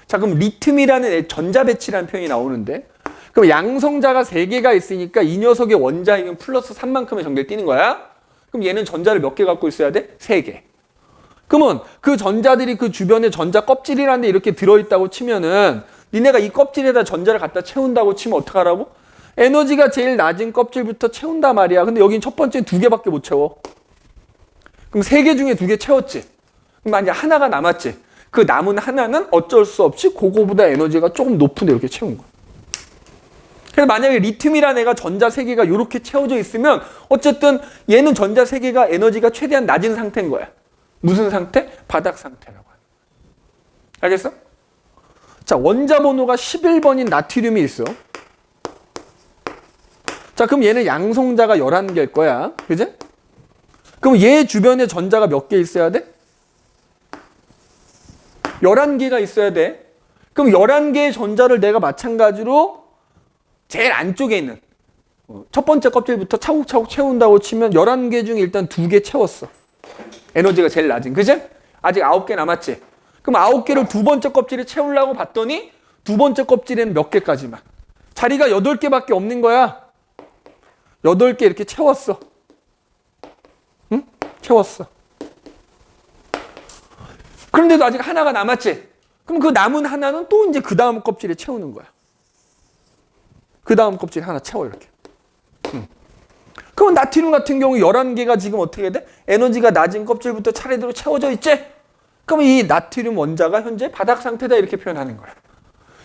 자, 그럼 리튬이라는 전자 배치라는 표현이 나오는데 그럼 양성자가 3개가 있으니까 이 녀석의 원자핵은 플러스 3만큼의 전기를 띠는 거야. 그럼 얘는 전자를 몇 개 갖고 있어야 돼? 3개. 그러면 그 전자들이 그 주변에 전자 껍질이라는 데 이렇게 들어있다고 치면은 니네가 이 껍질에다 전자를 갖다 채운다고 치면 어떡하라고? 에너지가 제일 낮은 껍질부터 채운다 말이야. 근데 여긴 첫 번째는 2개밖에 못 채워. 그럼 3개 중에 2개 채웠지. 그럼 만약 하나가 남았지. 그 남은 하나는 어쩔 수 없이 그거보다 에너지가 조금 높은데 이렇게 채운 거야. 그래서 만약에 리튬이라는 애가 전자 3개가 이렇게 채워져 있으면 어쨌든 얘는 전자 3개가 에너지가 최대한 낮은 상태인 거야. 무슨 상태? 바닥 상태라고 하는 거야. 알겠어? 자, 원자 번호가 11번인 나트륨이 있어. 자, 그럼 얘는 양성자가 11개일 거야. 그지? 그럼 얘 주변에 전자가 몇 개 있어야 돼? 11개가 있어야 돼. 그럼 11개의 전자를 내가 마찬가지로 제일 안쪽에 있는 첫 번째 껍질부터 차곡차곡 채운다고 치면 11개 중에 일단 2개 채웠어. 에너지가 제일 낮은. 그지? 아직 9개 남았지? 그럼 9개를 두 번째 껍질에 채우려고 봤더니 두 번째 껍질에는 몇 개까지만. 자리가 8개밖에 없는 거야. 8개 이렇게 채웠어. 응? 채웠어. 그런데도 아직 하나가 남았지. 그럼 그 남은 하나는 또 이제 그 다음 껍질에 채우는 거야. 그 다음 껍질 하나 채워 이렇게. 그럼 나트륨 같은 경우 11개가 지금 어떻게 돼? 에너지가 낮은 껍질부터 차례대로 채워져 있지? 그럼 이 나트륨 원자가 현재 바닥 상태다 이렇게 표현하는 거야.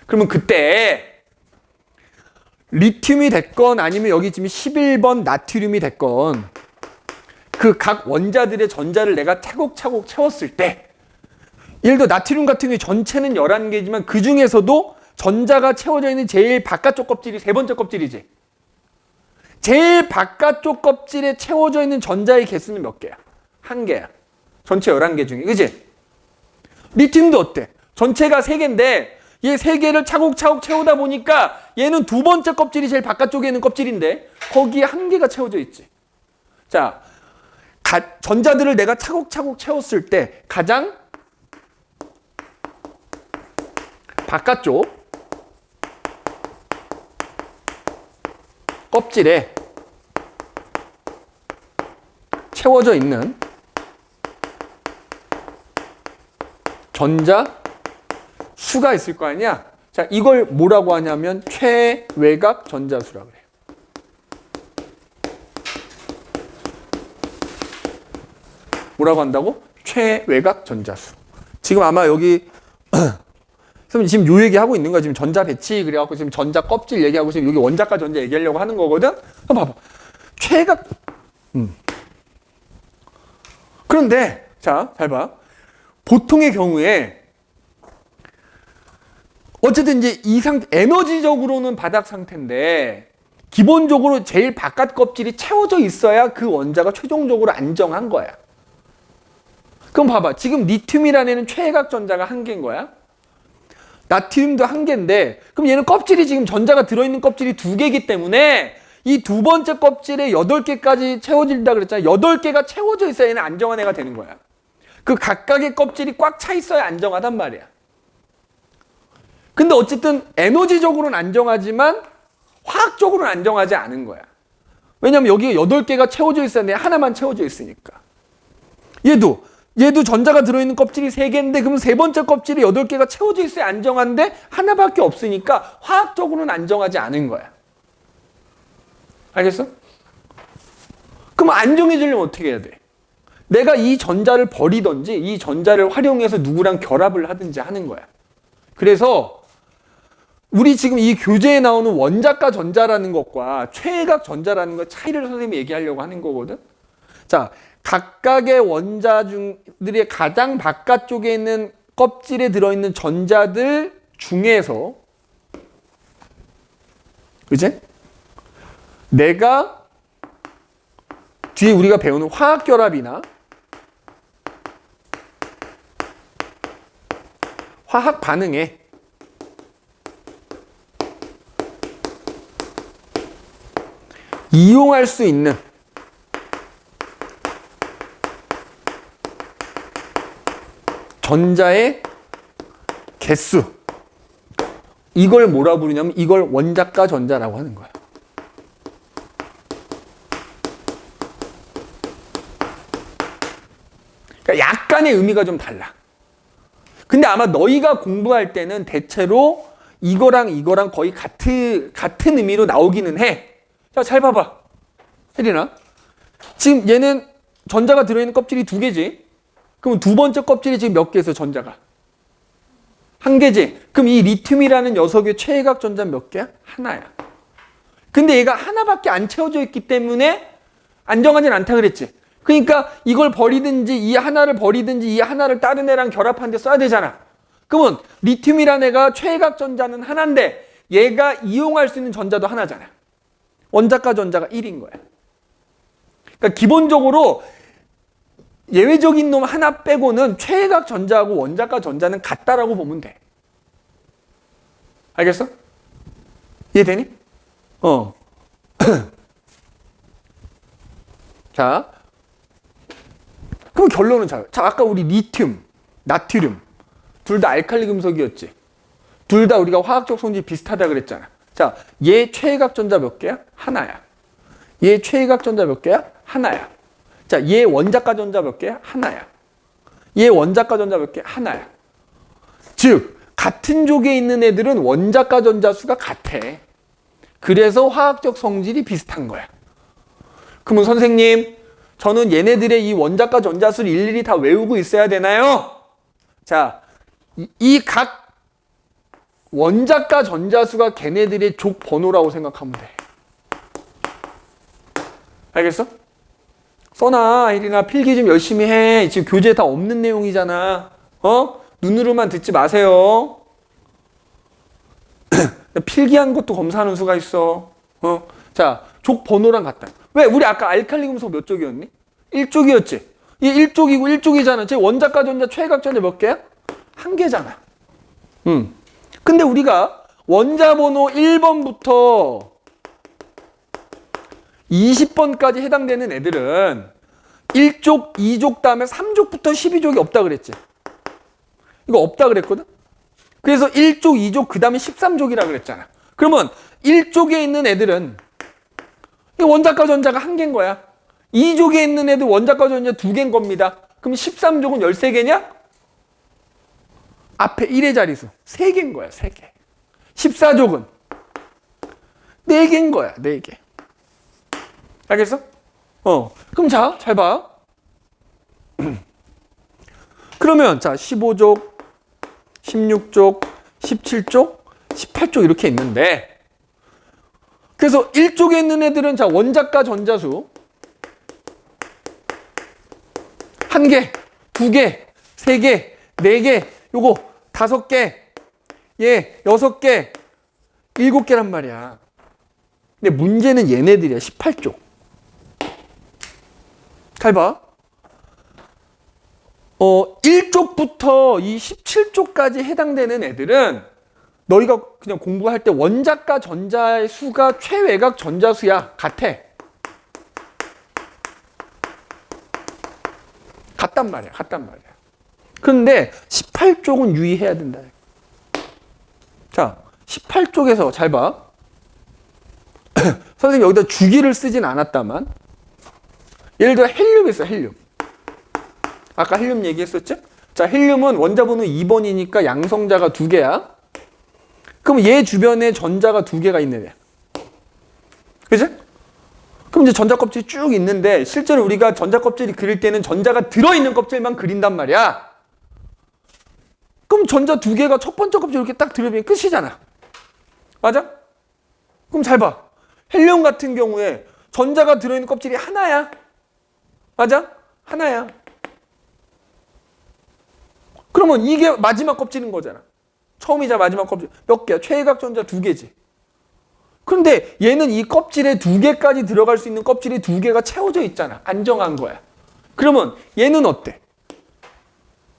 그러면 그때 리튬이 됐건 아니면 여기 지금 11번 나트륨이 됐건 그 각 원자들의 전자를 내가 차곡차곡 채웠을 때 예를 들어 나트륨 같은 경우 전체는 11개지만 그 중에서도 전자가 채워져 있는 제일 바깥쪽 껍질이 세 번째 껍질이지. 제일 바깥쪽 껍질에 채워져 있는 전자의 개수는 몇 개야? 1개야. 전체 11개 중에. 그지? 리튬도 어때? 전체가 3개인데 얘 3개를 차곡차곡 채우다 보니까 얘는 두 번째 껍질이 제일 바깥쪽에 있는 껍질인데 거기에 1개가 채워져 있지. 자, 전자들을 내가 차곡차곡 채웠을 때 가장 바깥쪽 껍질에 채워져 있는 전자 수가 있을 거 아니야? 자, 이걸 뭐라고 하냐면 최외곽 전자수라고 그래요. 뭐라고 한다고? 최외곽 전자수. 지금 아마 여기 선생님 지금 요 얘기하고 있는 거야. 지금 전자 배치 그래갖고 지금 전자 껍질 얘기하고 지금 여기 원자과 전자 얘기하려고 하는 거거든. 한번 봐봐. 최외곽. 그런데 자, 잘 봐. 보통의 경우에 어쨌든 이제 이 상태 에너지적으로는 바닥 상태인데 기본적으로 제일 바깥 껍질이 채워져 있어야 그 원자가 최종적으로 안정한 거야. 그럼 봐봐. 지금 리튬이라는 애는 최외곽 전자가 1개인 거야. 나트륨도 1개인데 그럼 얘는 껍질이 지금 전자가 들어있는 껍질이 2개이기 때문에 이 두 번째 껍질에 8개까지 채워진다 그랬잖아. 8개가 채워져 있어야 얘는 안정한 애가 되는 거야. 그 각각의 껍질이 꽉 차 있어야 안정하단 말이야. 근데 어쨌든 에너지적으로는 안정하지만 화학적으로는 안정하지 않은 거야. 왜냐면 여기가 8개가 채워져 있어야 돼. 하나만 채워져 있으니까. 얘도 전자가 들어있는 껍질이 3개인데 그럼 세 번째 껍질이 8개가 채워져 있어야 안정한데 하나밖에 없으니까 화학적으로는 안정하지 않은 거야. 알겠어? 그럼 안정해지려면 어떻게 해야 돼? 내가 이 전자를 버리든지 이 전자를 활용해서 누구랑 결합을 하든지 하는 거야. 그래서 우리 지금 이 교재에 나오는 원자과 전자라는 것과 최외곽 전자라는 것 차이를 선생님이 얘기하려고 하는 거거든. 자, 각각의 원자들의 가장 바깥쪽에 있는 껍질에 들어있는 전자들 중에서 그치? 내가 뒤에 우리가 배우는 화학결합이나 화학 반응에 이용할 수 있는 전자의 개수, 이걸 뭐라 부르냐면 이걸 원자과 전자라고 하는 거야. 그러니까 약간의 의미가 좀 달라. 근데 아마 너희가 공부할 때는 대체로 이거랑 이거랑 거의 같은 의미로 나오기는 해. 자, 잘 봐봐. 혜린아. 지금 얘는 전자가 들어있는 껍질이 2개지. 그럼 두 번째 껍질이 지금 몇 개 있어, 전자가? 1개지. 그럼 이 리튬이라는 녀석의 최외곽 전자는 몇 개야? 하나야. 근데 얘가 하나밖에 안 채워져 있기 때문에 안정하진 않다 그랬지. 그러니까 이걸 버리든지 이 하나를 버리든지 이 하나를 다른 애랑 결합하는 데 써야 되잖아. 그러면 리튬이라는 애가 최외곽 전자는 하나인데 얘가 이용할 수 있는 전자도 하나잖아. 원자과 전자가 1인 거야. 그러니까 기본적으로 예외적인 놈 하나 빼고는 최외곽 전자하고 원자과 전자는 같다라고 보면 돼. 알겠어? 이해되니? 자, 그럼 결론은 자, 아까 우리 리튬, 나트륨 둘 다 알칼리 금속이었지. 둘 다 우리가 화학적 성질이 비슷하다 그랬잖아. 자, 얘 최외곽 전자 몇 개야? 하나야. 얘 최외곽 전자 몇 개야? 하나야. 자, 얘 원자과 전자 몇 개야? 하나야. 얘 원자과 전자 몇 개? 하나야. 즉 같은 족에 있는 애들은 원자과 전자 수가 같아. 그래서 화학적 성질이 비슷한 거야. 그러면 선생님, 저는 얘네들의 이 원자과 전자 수를 일일이 다 외우고 있어야 되나요? 자, 이 각 원자과 전자 수가 걔네들의 족 번호라고 생각하면 돼. 알겠어? 써놔, 혜린아. 필기 좀 열심히 해. 지금 교재에 다 없는 내용이잖아. 눈으로만 듣지 마세요. 필기한 것도 검사하는 수가 있어. 자, 족 번호랑 같다. 왜? 우리 아까 알칼리 금속 몇 쪽이었니? 1쪽이었지. 이 1쪽이고 1쪽이잖아. 제 원자과 전자, 최각 전자 몇 개야? 한 개잖아. 근데 우리가 원자 번호 1번부터 20번까지 해당되는 애들은 1족, 2족 다음에 3족부터 12족이 없다 그랬지. 이거 없다 그랬거든? 그래서 1족, 2족, 그 다음에 13족이라 그랬잖아. 그러면 1족에 있는 애들은 원자과 전자가 한 개인 거야. 2족에 있는 애들 원자과 전자 두 개인 겁니다. 그럼 13족은 13개냐? 앞에 1의 자리수 3개인 거야. 3개. 14족은 4개인 거야. 4개. 알겠어? 그럼 자, 잘 봐. 그러면 자, 15족, 16족, 17족, 18족 이렇게 있는데, 그래서 1족에 있는 애들은 자, 원자과 전자수 1개, 2개, 3개, 4개, 요거 5개, 얘 6개, 7개란 말이야. 근데 문제는 얘네들이야. 18족. 잘 봐. 1쪽부터 이 17쪽까지 해당되는 애들은 너희가 그냥 공부할 때 원자과 전자의 수가 최외곽 전자수야. 같아. 같단 말이야. 같단 말이야. 그런데 18쪽은 유의해야 된다. 자, 18쪽에서 잘 봐. 선생님 여기다 주기를 쓰진 않았다만, 예를 들어 헬륨이 있어. 헬륨. 아까 헬륨 얘기했었죠? 자, 헬륨은 원자 번호 2번이니까 양성자가 2개야. 그럼 얘 주변에 전자가 2개가 있는 애야. 그치? 그럼 이제 전자 껍질이 쭉 있는데, 실제로 우리가 전자 껍질이 그릴 때는 전자가 들어있는 껍질만 그린단 말이야. 그럼 전자 2개가 첫 번째 껍질 이렇게 딱 들어오면 끝이잖아. 맞아? 그럼 잘 봐. 헬륨 같은 경우에 전자가 들어있는 껍질이 하나야. 맞아? 하나야. 그러면 이게 마지막 껍질인 거잖아. 처음이자 마지막 껍질. 몇 개야? 최외곽 전자 2개지. 그런데 얘는 이 껍질에 2개까지 들어갈 수 있는 껍질이 2개가 채워져 있잖아. 안정한 거야. 그러면 얘는 어때?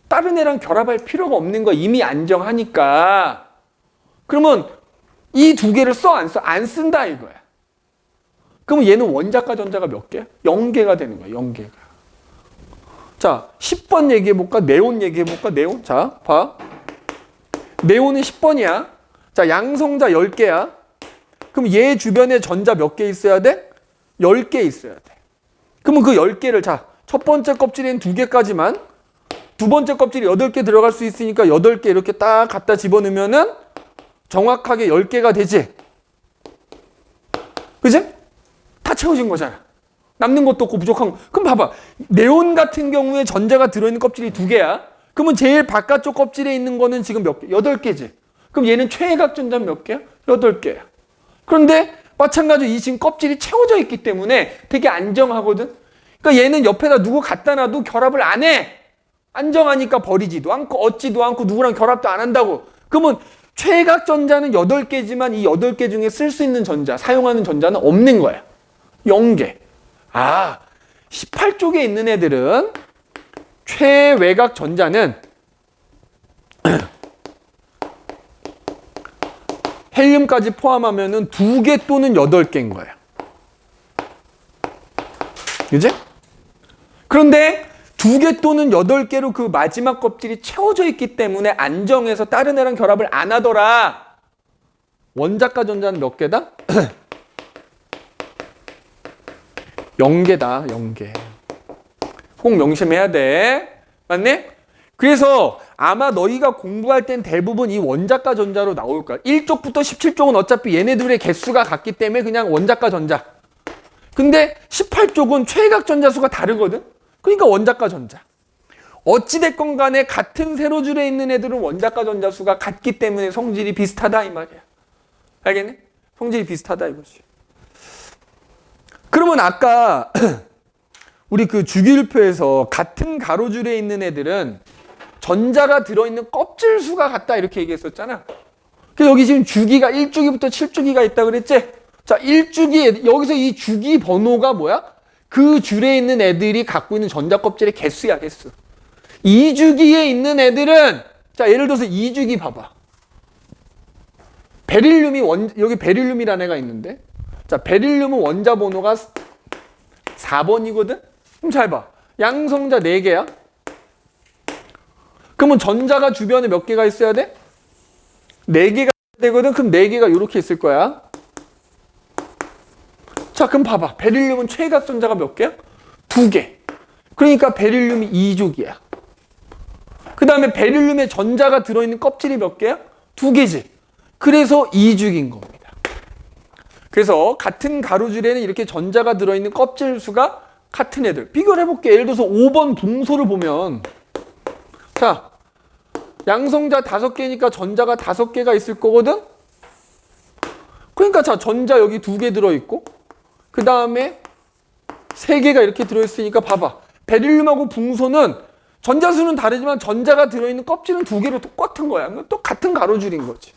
다른 애랑 결합할 필요가 없는 거야. 이미 안정하니까. 그러면 이 2개를 써? 안 써? 안 쓴다 이거야. 그러면 얘는 원자과 전자가 몇 개야? 0개가 되는 거야. 0개가. 자, 10번 얘기해볼까? 네온 얘기해볼까? 네온. 자, 봐. 네온은 10번이야. 자, 양성자 10개야. 그럼 얘 주변에 전자 몇 개 있어야 돼? 10개 있어야 돼. 그러면 그 10개를, 자, 첫 번째 껍질에는 2개까지만, 두 번째 껍질이 8개 들어갈 수 있으니까 8개 이렇게 딱 갖다 집어넣으면은 정확하게 10개가 되지. 그지? 다 채워진 거잖아. 남는 것도 없고 부족한 거. 그럼 봐봐. 네온 같은 경우에 전자가 들어있는 껍질이 2개야. 그러면 제일 바깥쪽 껍질에 있는 거는 지금 몇 개? 8개지. 그럼 얘는 최외곽 전자는 몇 개야? 8개야. 그런데 마찬가지로 이 지금 껍질이 채워져 있기 때문에 되게 안정하거든. 그러니까 얘는 옆에다 누구 갖다 놔도 결합을 안 해. 안정하니까 버리지도 않고 얻지도 않고 누구랑 결합도 안 한다고. 그러면 최외곽 전자는 8개지만 이 8개 중에 쓸 수 있는 전자, 사용하는 전자는 없는 거야. 0개. 아, 18쪽에 있는 애들은 최외곽 전자는 헬륨까지 포함하면은 2개 또는 8개인 거야. 그지? 그런데 2개 또는 8개로 그 마지막 껍질이 채워져 있기 때문에 안정해서 다른 애랑 결합을 안 하더라. 원자과 전자는 몇 개다? 0개다. 0개. 꼭 명심해야 돼. 맞네? 그래서 아마 너희가 공부할 땐 대부분 이 원자과 전자로 나올 거야. 1쪽부터 17쪽은 어차피 얘네들의 개수가 같기 때문에 그냥 원자과 전자. 근데 18쪽은 최각 전자수가 다르거든. 그러니까 원자과 전자. 어찌됐건 간에 같은 세로줄에 있는 애들은 원자과 전자수가 같기 때문에 성질이 비슷하다 이 말이야. 알겠니? 성질이 비슷하다 이거지. 그러면 아까 우리 그 주기율표에서 같은 가로줄에 있는 애들은 전자가 들어있는 껍질 수가 같다 이렇게 얘기했었잖아. 그래서 여기 지금 주기가 1주기부터 7주기가 있다 그랬지? 자, 1주기 여기서 이 주기 번호가 뭐야? 그 줄에 있는 애들이 갖고 있는 전자 껍질의 개수야, 개수. 2주기에 있는 애들은 자, 예를 들어서 2주기 봐봐. 베릴륨이 여기 베릴륨이라는 애가 있는데 자, 베릴륨은 원자 번호가 4번이거든? 그럼 잘 봐. 양성자 4개야. 그러면 전자가 주변에 몇 개가 있어야 돼? 4개가 되거든? 그럼 4개가 이렇게 있을 거야. 자, 그럼 봐봐. 베릴륨은 최각 전자가 몇 개야? 2개. 그러니까 베릴륨이 2족이야. 그 다음에 베릴륨에 전자가 들어있는 껍질이 몇 개야? 2개지. 그래서 2죽인 겁니다. 그래서 같은 가로줄에는 이렇게 전자가 들어있는 껍질 수가 같은 애들. 비교를 해볼게. 예를 들어서 5번 붕소를 보면 자, 양성자 5개니까 전자가 5개가 있을 거거든? 그러니까 자, 전자 여기 2개 들어있고 그 다음에 3개가 이렇게 들어있으니까 봐봐. 베릴륨하고 붕소는 전자수는 다르지만 전자가 들어있는 껍질은 2개로 똑같은 거야. 똑같은 가로줄인 거지.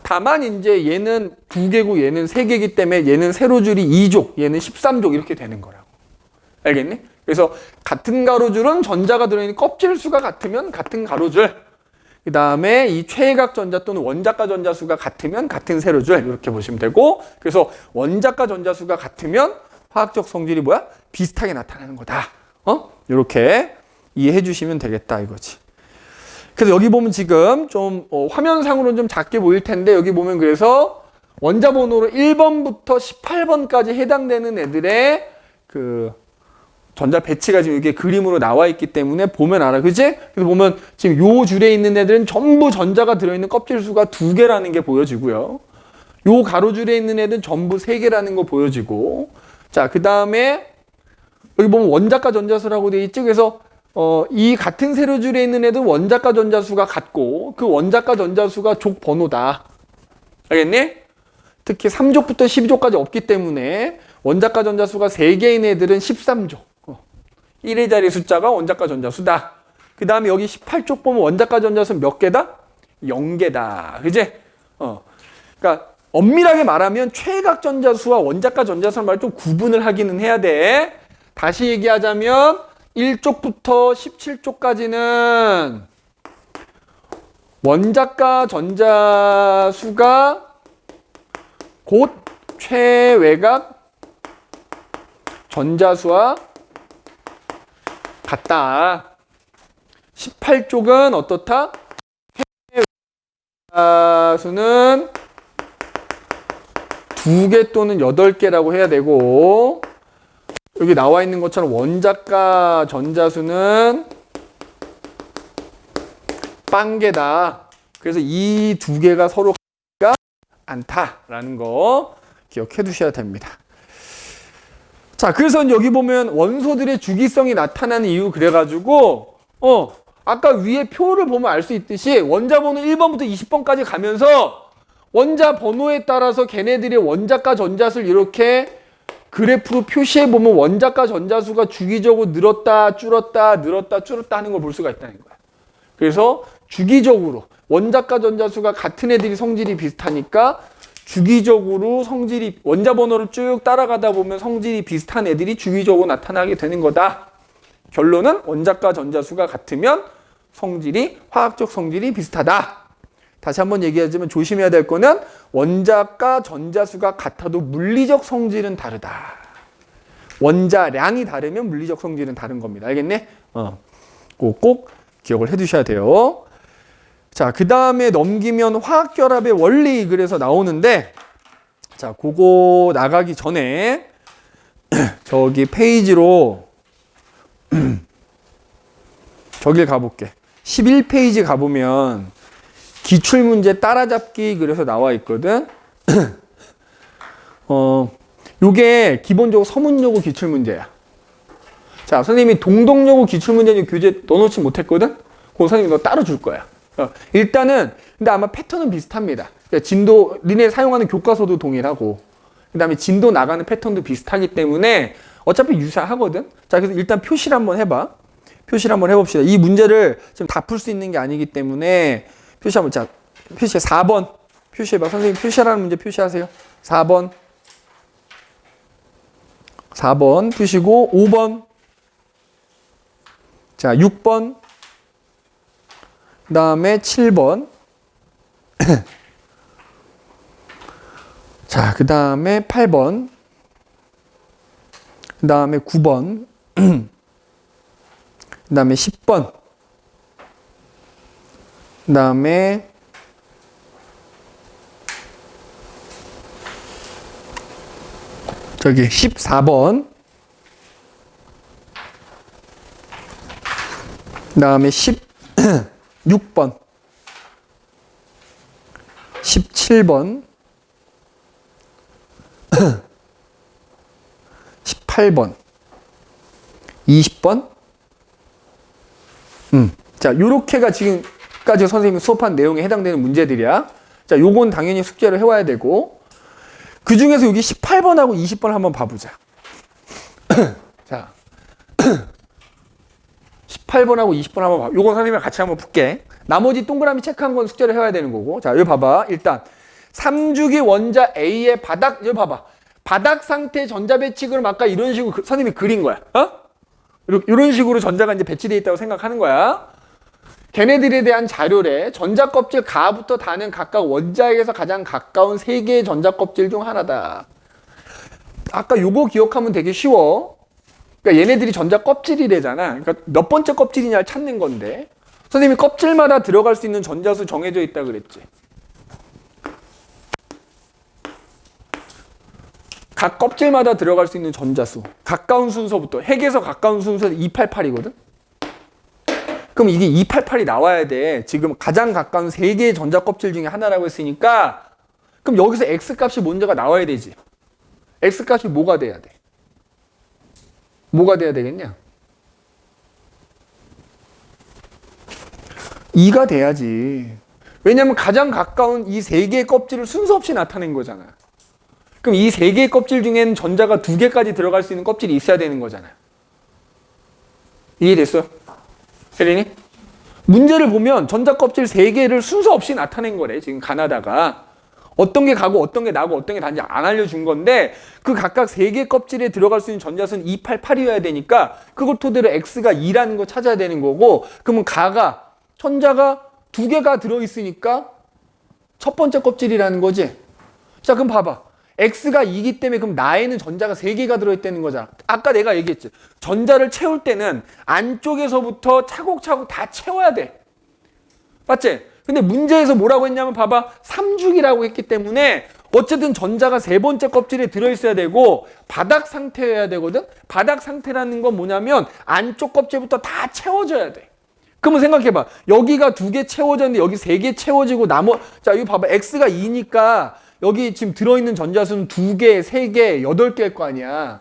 다만 이제 얘는 2개고 얘는 3개이기 때문에 얘는 세로줄이 2족, 얘는 13족 이렇게 되는 거라고. 알겠니? 그래서 같은 가로줄은 전자가 들어있는 껍질 수가 같으면 같은 가로줄. 그 다음에 이 최각 전자 또는 원자과 전자수가 같으면 같은 세로줄 이렇게 보시면 되고 그래서 원자과 전자수가 같으면 화학적 성질이 뭐야? 비슷하게 나타나는 거다. 이렇게 이해해 주시면 되겠다 이거지. 그래서 여기 보면 지금 좀 화면상으로는 좀 작게 보일 텐데 여기 보면 그래서 원자 번호로 1번부터 18번까지 해당되는 애들의 그 전자 배치가 지금 이렇게 그림으로 나와 있기 때문에 보면 알아. 그치? 그래서 보면 지금 요 줄에 있는 애들은 전부 전자가 들어있는 껍질 수가 2개라는 게 보여지고요. 요 가로줄에 있는 애들은 전부 3개라는 거 보여지고 자, 그 다음에 여기 보면 원자과 전자수라고 되어 있지. 그래서 이 같은 세로줄에 있는 애들은 원자과 전자수가 같고 그 원자과 전자수가 족 번호다. 알겠니? 특히 3족부터 12족까지 없기 때문에 원자과 전자수가 3개인 애들은 13족. 1의 자리 숫자가 원자과 전자수다. 그 다음에 여기 18쪽 보면 원자과 전자수 몇 개다? 0개다. 그지? 그러니까 엄밀하게 말하면 최각 전자수와 원자과 전자수를 말 좀 구분을 하기는 해야 돼. 다시 얘기하자면 1쪽부터 17쪽까지는 원자과 전자수가 곧 최외각 전자수와 같다. 18쪽은 어떻다? 수는 2개 또는 8개라고 해야 되고 여기 나와 있는 것처럼 원자과 전자수는 빵개다. 그래서 이 2개가 서로 같지가 않다라는 거 기억해 두셔야 됩니다. 자, 그래서 여기 보면 원소들의 주기성이 나타나는 이유 그래가지고 아까 위에 표를 보면 알 수 있듯이 원자 번호 1번부터 20번까지 가면서 원자 번호에 따라서 걔네들의 원자과 전자수를 이렇게 그래프로 표시해 보면 원자과 전자수가 주기적으로 늘었다 줄었다 늘었다 줄었다 하는 걸 볼 수가 있다는 거야. 그래서 주기적으로 원자과 전자수가 같은 애들이 성질이 비슷하니까 주기적으로 성질이 원자 번호를 쭉 따라가다 보면 성질이 비슷한 애들이 주기적으로 나타나게 되는 거다. 결론은 원자과 전자수가 같으면 성질이 화학적 성질이 비슷하다. 다시 한번 얘기하자면 조심해야 될 거는 원자과 전자수가 같아도 물리적 성질은 다르다. 원자량이 다르면 물리적 성질은 다른 겁니다. 알겠네? 꼭 기억을 해 두셔야 돼요. 자, 그 다음에 넘기면 화학결합의 원리 그래서 나오는데 자, 그거 나가기 전에 저기 페이지로 저길 가볼게. 11페이지 가보면 기출문제 따라잡기 그래서 나와 있거든. 요게 기본적으로 서문여고 기출문제야. 자, 선생님이 동덕여고 기출문제는 교재 넣어놓지 못했거든? 그거 선생님이 너 따로 줄 거야. 일단은, 근데 아마 패턴은 비슷합니다. 그러니까 진도, 니네 사용하는 교과서도 동일하고, 그 다음에 진도 나가는 패턴도 비슷하기 때문에 어차피 유사하거든? 자, 그래서 일단 표시를 한번 해봐. 표시를 한번 해봅시다. 이 문제를 지금 다 풀 수 있는 게 아니기 때문에 표시 한번, 자, 표시해. 4번. 표시해봐. 선생님 표시하라는 문제 표시하세요. 4번. 4번 푸시고 5번. 자, 6번. 그 다음에 7번. 자, 그 다음에 8번. 그 다음에 9번. 그 다음에 10번. 그 다음에 저기 14번. 그 다음에 16번. 17번. 18번. 20번. 자, 요렇게가 지금까지 선생님이 수업한 내용에 해당되는 문제들이야. 자, 요건 당연히 숙제로 해와야 되고, 그 중에서 여기 18번하고 20번 한번 봐보자. 자, 18번하고 20번 한번 봐. 요건 선생님이랑 같이 한번 풀게. 나머지 동그라미 체크한 건 숙제를 해와야 되는 거고. 자, 여기 봐봐. 일단 3주기 원자 A의 바닥, 여기 봐봐. 바닥 상태 전자 배치그램 아까 이런 식으로 선생님이 그린 거야. 이런 식으로 전자가 이제 배치되어 있다고 생각하는 거야. 걔네들에 대한 자료래. 전자 껍질 가부터 다는 각각 원자에서 가장 가까운 3개의 전자 껍질 중 하나다. 아까 요거 기억하면 되게 쉬워. 그러니까 얘네들이 전자 껍질이래잖아. 그러니까 몇 번째 껍질이냐를 찾는 건데. 선생님이 껍질마다 들어갈 수 있는 전자수 정해져 있다 그랬지. 각 껍질마다 들어갈 수 있는 전자수. 가까운 순서부터. 핵에서 가까운 순서는 288이거든. 그럼 이게 288이 나와야 돼. 지금 가장 가까운 3개의 전자 껍질 중에 하나라고 했으니까 그럼 여기서 X값이 먼저가 나와야 되지. X값이 뭐가 돼야 돼? 뭐가 돼야 되겠냐? 2가 돼야지. 왜냐면 가장 가까운 이 3개의 껍질을 순서 없이 나타낸 거잖아. 그럼 이 3개의 껍질 중에는 전자가 2개까지 들어갈 수 있는 껍질이 있어야 되는 거잖아. 이해됐어? 혜린이? 문제를 보면 전자 껍질 3개를 순서 없이 나타낸 거래. 지금 가나다가. 어떤 게 가고 어떤 게 나고 어떤 게 단지 안 알려준 건데 그 각각 3개 껍질에 들어갈 수 있는 전자수는 288이어야 되니까 그걸 토대로 X가 2라는 거 찾아야 되는 거고 그러면 전자가 2개가 들어있으니까 첫 번째 껍질이라는 거지. 자, 그럼 봐봐. X가 2기 때문에 그럼 나에는 전자가 3개가 들어있다는 거잖아. 아까 내가 얘기했지. 전자를 채울 때는 안쪽에서부터 차곡차곡 다 채워야 돼. 맞지? 근데 문제에서 뭐라고 했냐면 봐봐. 3주기라고 했기 때문에 어쨌든 전자가 3번째 껍질에 들어있어야 되고 바닥 상태여야 되거든? 바닥 상태라는 건 뭐냐면 안쪽 껍질부터 다 채워져야 돼. 그러면 생각해봐. 여기가 2개 채워졌는데 여기 3개 채워지고 자, 이거 봐봐. X가 2니까 여기 지금 들어있는 전자수는 2개, 3개, 8개일 거 아니야.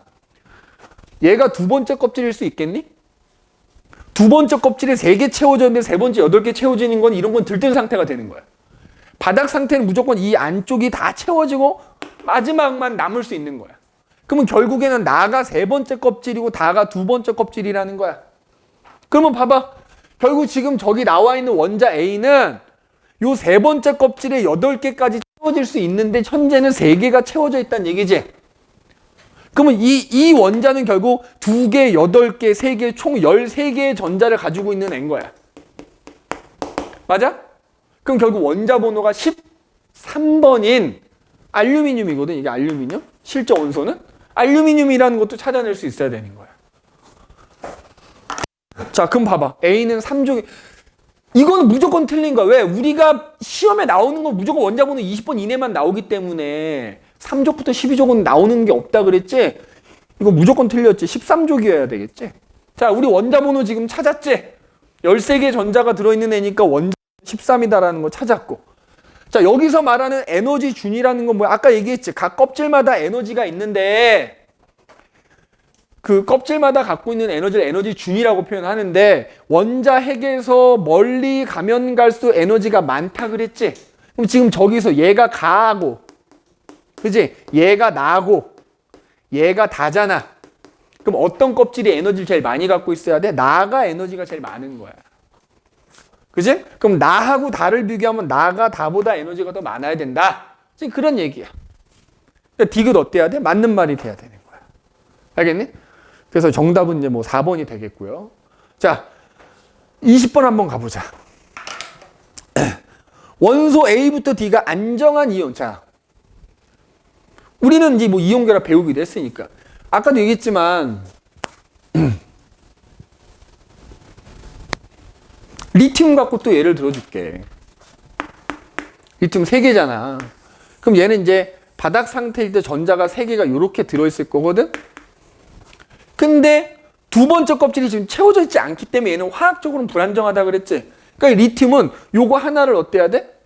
얘가 2번째 껍질일 수 있겠니? 2번째 껍질에 3개 채워졌는데 3번째 8개 채워지는 건 이런 건 들뜬 상태가 되는 거야. 바닥 상태는 무조건 이 안쪽이 다 채워지고 마지막만 남을 수 있는 거야. 그러면 결국에는 나가 3번째 껍질이고 다가 2번째 껍질이라는 거야. 그러면 봐봐. 결국 지금 저기 나와 있는 원자 A는 요 3번째 껍질에 8개까지 채워질 수 있는데 현재는 3개가 채워져 있다는 얘기지. 그러면 이 원자는 결국 2개, 8개, 3개, 총 13개의 전자를 가지고 있는 애인 거야. 맞아? 그럼 결국 원자 번호가 13번인 알루미늄이거든. 이게 알루미늄? 실제 원소는? 알루미늄이라는 것도 찾아낼 수 있어야 되는 거야. 자, 그럼 봐봐. A는 3종. 이거는 무조건 틀린 거야. 왜? 우리가 시험에 나오는 건 무조건 원자 번호 20번 이내만 나오기 때문에 3족부터 12족은 나오는 게 없다 그랬지? 이거 무조건 틀렸지. 13족이어야 되겠지? 자, 우리 원자 번호 지금 찾았지? 13개의 전자가 들어있는 애니까 원자 13이다라는 거 찾았고. 자, 여기서 말하는 에너지 준이라는 건 뭐야? 아까 얘기했지. 각 껍질마다 에너지가 있는데 그 껍질마다 갖고 있는 에너지를 에너지 준이라고 표현하는데 원자 핵에서 멀리 가면 갈수록 에너지가 많다 그랬지? 그럼 지금 저기서 얘가 가하고 그지? 얘가 나고 얘가 다잖아. 그럼 어떤 껍질이 에너지를 제일 많이 갖고 있어야 돼? 나가 에너지가 제일 많은 거야. 그지? 그럼 나하고 다를 비교하면 나가 다보다 에너지가 더 많아야 된다. 지금 그런 얘기야. 그러니까 디귿 어때야 돼? 맞는 말이 돼야 되는 거야. 알겠니? 그래서 정답은 이제 뭐 4번이 되겠고요. 자, 20번 한번 가보자. 원소 A부터 D가 안정한 이온. 자, 우리는 이제 뭐 이온결합 배우기도 했으니까. 아까도 얘기했지만 리튬 갖고 또 예를 들어줄게. 리튬 3개잖아. 그럼 얘는 이제 바닥 상태일 때 전자가 3개가 이렇게 들어있을 거거든? 근데 두 번째 껍질이 지금 채워져 있지 않기 때문에 얘는 화학적으로는 불안정하다 그랬지? 그러니까 리튬은 요거 하나를 어때야 돼?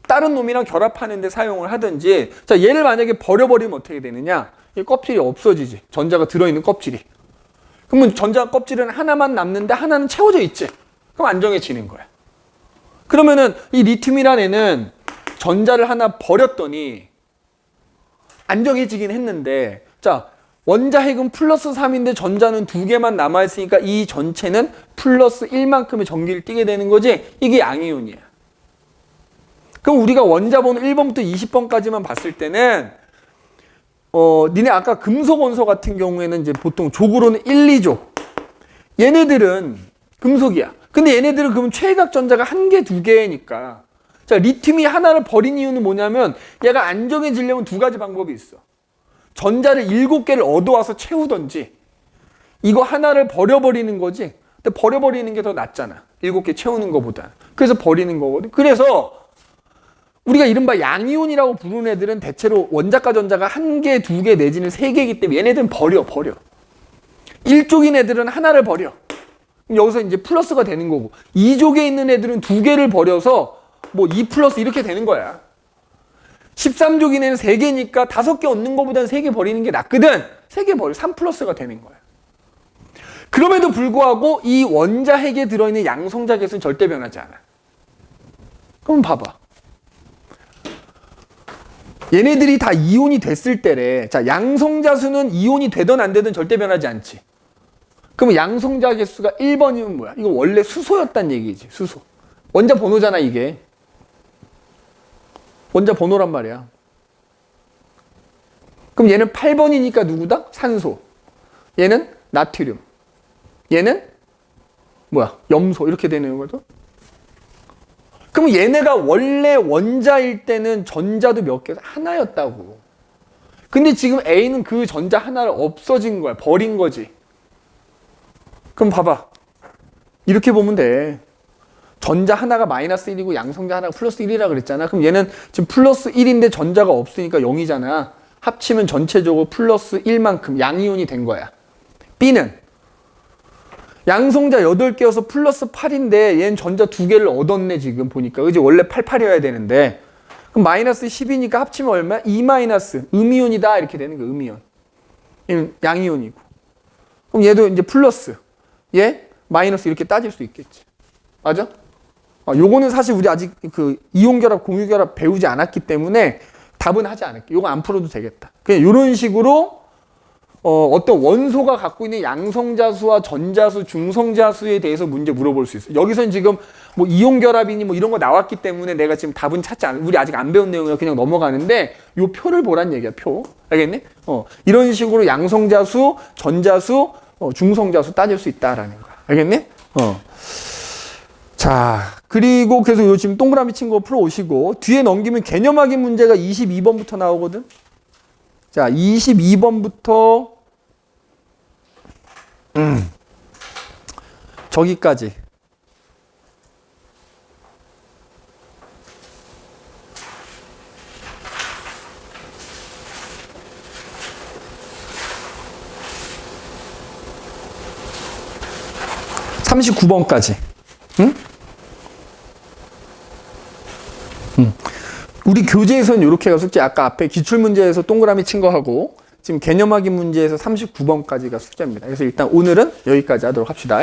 다른 놈이랑 결합하는 데 사용을 하든지. 자, 얘를 만약에 버려버리면 어떻게 되느냐? 이 껍질이 없어지지. 전자가 들어있는 껍질이. 그러면 전자 껍질은 하나만 남는데 하나는 채워져 있지. 그럼 안정해지는 거야. 그러면은 이 리튬이라는 애는 전자를 하나 버렸더니 안정해지긴 했는데, 자, 원자 핵은 플러스 3인데 전자는 2개만 남아있으니까 이 전체는 플러스 1만큼의 전기를 띠게 되는 거지. 이게 양이온이야. 그럼 우리가 원자 번호 1번부터 20번까지만 봤을 때는 니네 아까 금속 원소 같은 경우에는 이제 보통 족으로는 1, 2족. 얘네들은 금속이야. 근데 얘네들은 그럼 최외각 전자가 1개, 2개니까. 자, 리튬이 하나를 버린 이유는 뭐냐면 얘가 안정해지려면 2가지 방법이 있어. 전자를 7개를 얻어와서 채우던지 이거 하나를 버려버리는 거지. 근데 버려버리는 게 더 낫잖아. 7개 채우는 것보다. 그래서 버리는 거거든. 그래서 우리가 이른바 양이온이라고 부르는 애들은 대체로 원자가 전자가 1개, 2개 내지는 3개이기 때문에 얘네들은 버려. 1족인 애들은 하나를 버려. 여기서 이제 플러스가 되는 거고 2족에 있는 애들은 2개를 버려서 뭐 2 플러스 이렇게 되는 거야. 13족인 애는 3개니까 5개 얻는 것보다는 3개 버리는 게 낫거든. 3개 버려. 3 플러스가 되는 거야. 그럼에도 불구하고 이 원자 핵에 들어있는 양성자 개수는 절대 변하지 않아. 그럼 봐봐. 얘네들이 다 이온이 됐을 때래. 자, 양성자 수는 이온이 되든 안 되든 절대 변하지 않지. 그러면 양성자 개수가 1번이면 뭐야? 이거 원래 수소였단 얘기지. 수소. 원자 번호잖아 이게. 원자 번호란 말이야. 그럼 얘는 8번이니까 누구다? 산소. 얘는 나트륨. 얘는 뭐야? 염소. 이렇게 되는 거죠. 그럼 얘네가 원래 원자일 때는 전자도 몇 개? 하나였다고. 근데 지금 A는 그 전자 하나를 없어진 거야. 버린 거지. 그럼 봐봐. 이렇게 보면 돼. 전자 하나가 마이너스 1이고 양성자 하나가 플러스 1이라 그랬잖아. 그럼 얘는 지금 플러스 1인데 전자가 없으니까 0이잖아. 합치면 전체적으로 플러스 1만큼 양이온이 된 거야. B는 양성자 8개여서 플러스 8인데 얘는 전자 2개를 얻었네 지금 보니까. 그지? 원래 88이어야 되는데. 그럼 마이너스 10이니까 합치면 얼마야? 2 마이너스 음이온이다 이렇게 되는 거야. 음이온. 얘는 양이온이고. 그럼 얘도 이제 플러스. 얘 마이너스 이렇게 따질 수 있겠지. 맞아? 요거는 사실 우리 아직 그 이온결합, 공유결합 배우지 않았기 때문에 답은 하지 않을게. 요거 안 풀어도 되겠다. 그냥 요런 식으로 어떤 원소가 갖고 있는 양성자수와 전자수, 중성자수에 대해서 문제 물어볼 수 있어. 여기서는 지금 뭐 이온결합이니 뭐 이런 거 나왔기 때문에 내가 지금 답은 찾지 않아. 우리 아직 안 배운 내용이라 그냥 넘어가는데 요 표를 보란 얘기야, 표. 알겠니? 이런 식으로 양성자수, 전자수, 중성자수 따질 수 있다라는 거야. 알겠니? 자, 그리고 그래서 요 지금 동그라미 친 거 풀어오시고 뒤에 넘기면 개념 확인 문제가 22번부터 나오거든. 자, 22번부터 저기까지. (39번까지) 우리 교재에서는 이렇게가 숙제, 아까 앞에 기출문제에서 동그라미 친 거 하고 지금 개념 확인 문제에서 39번까지가 숙제입니다. 그래서 일단 오늘은 여기까지 하도록 합시다.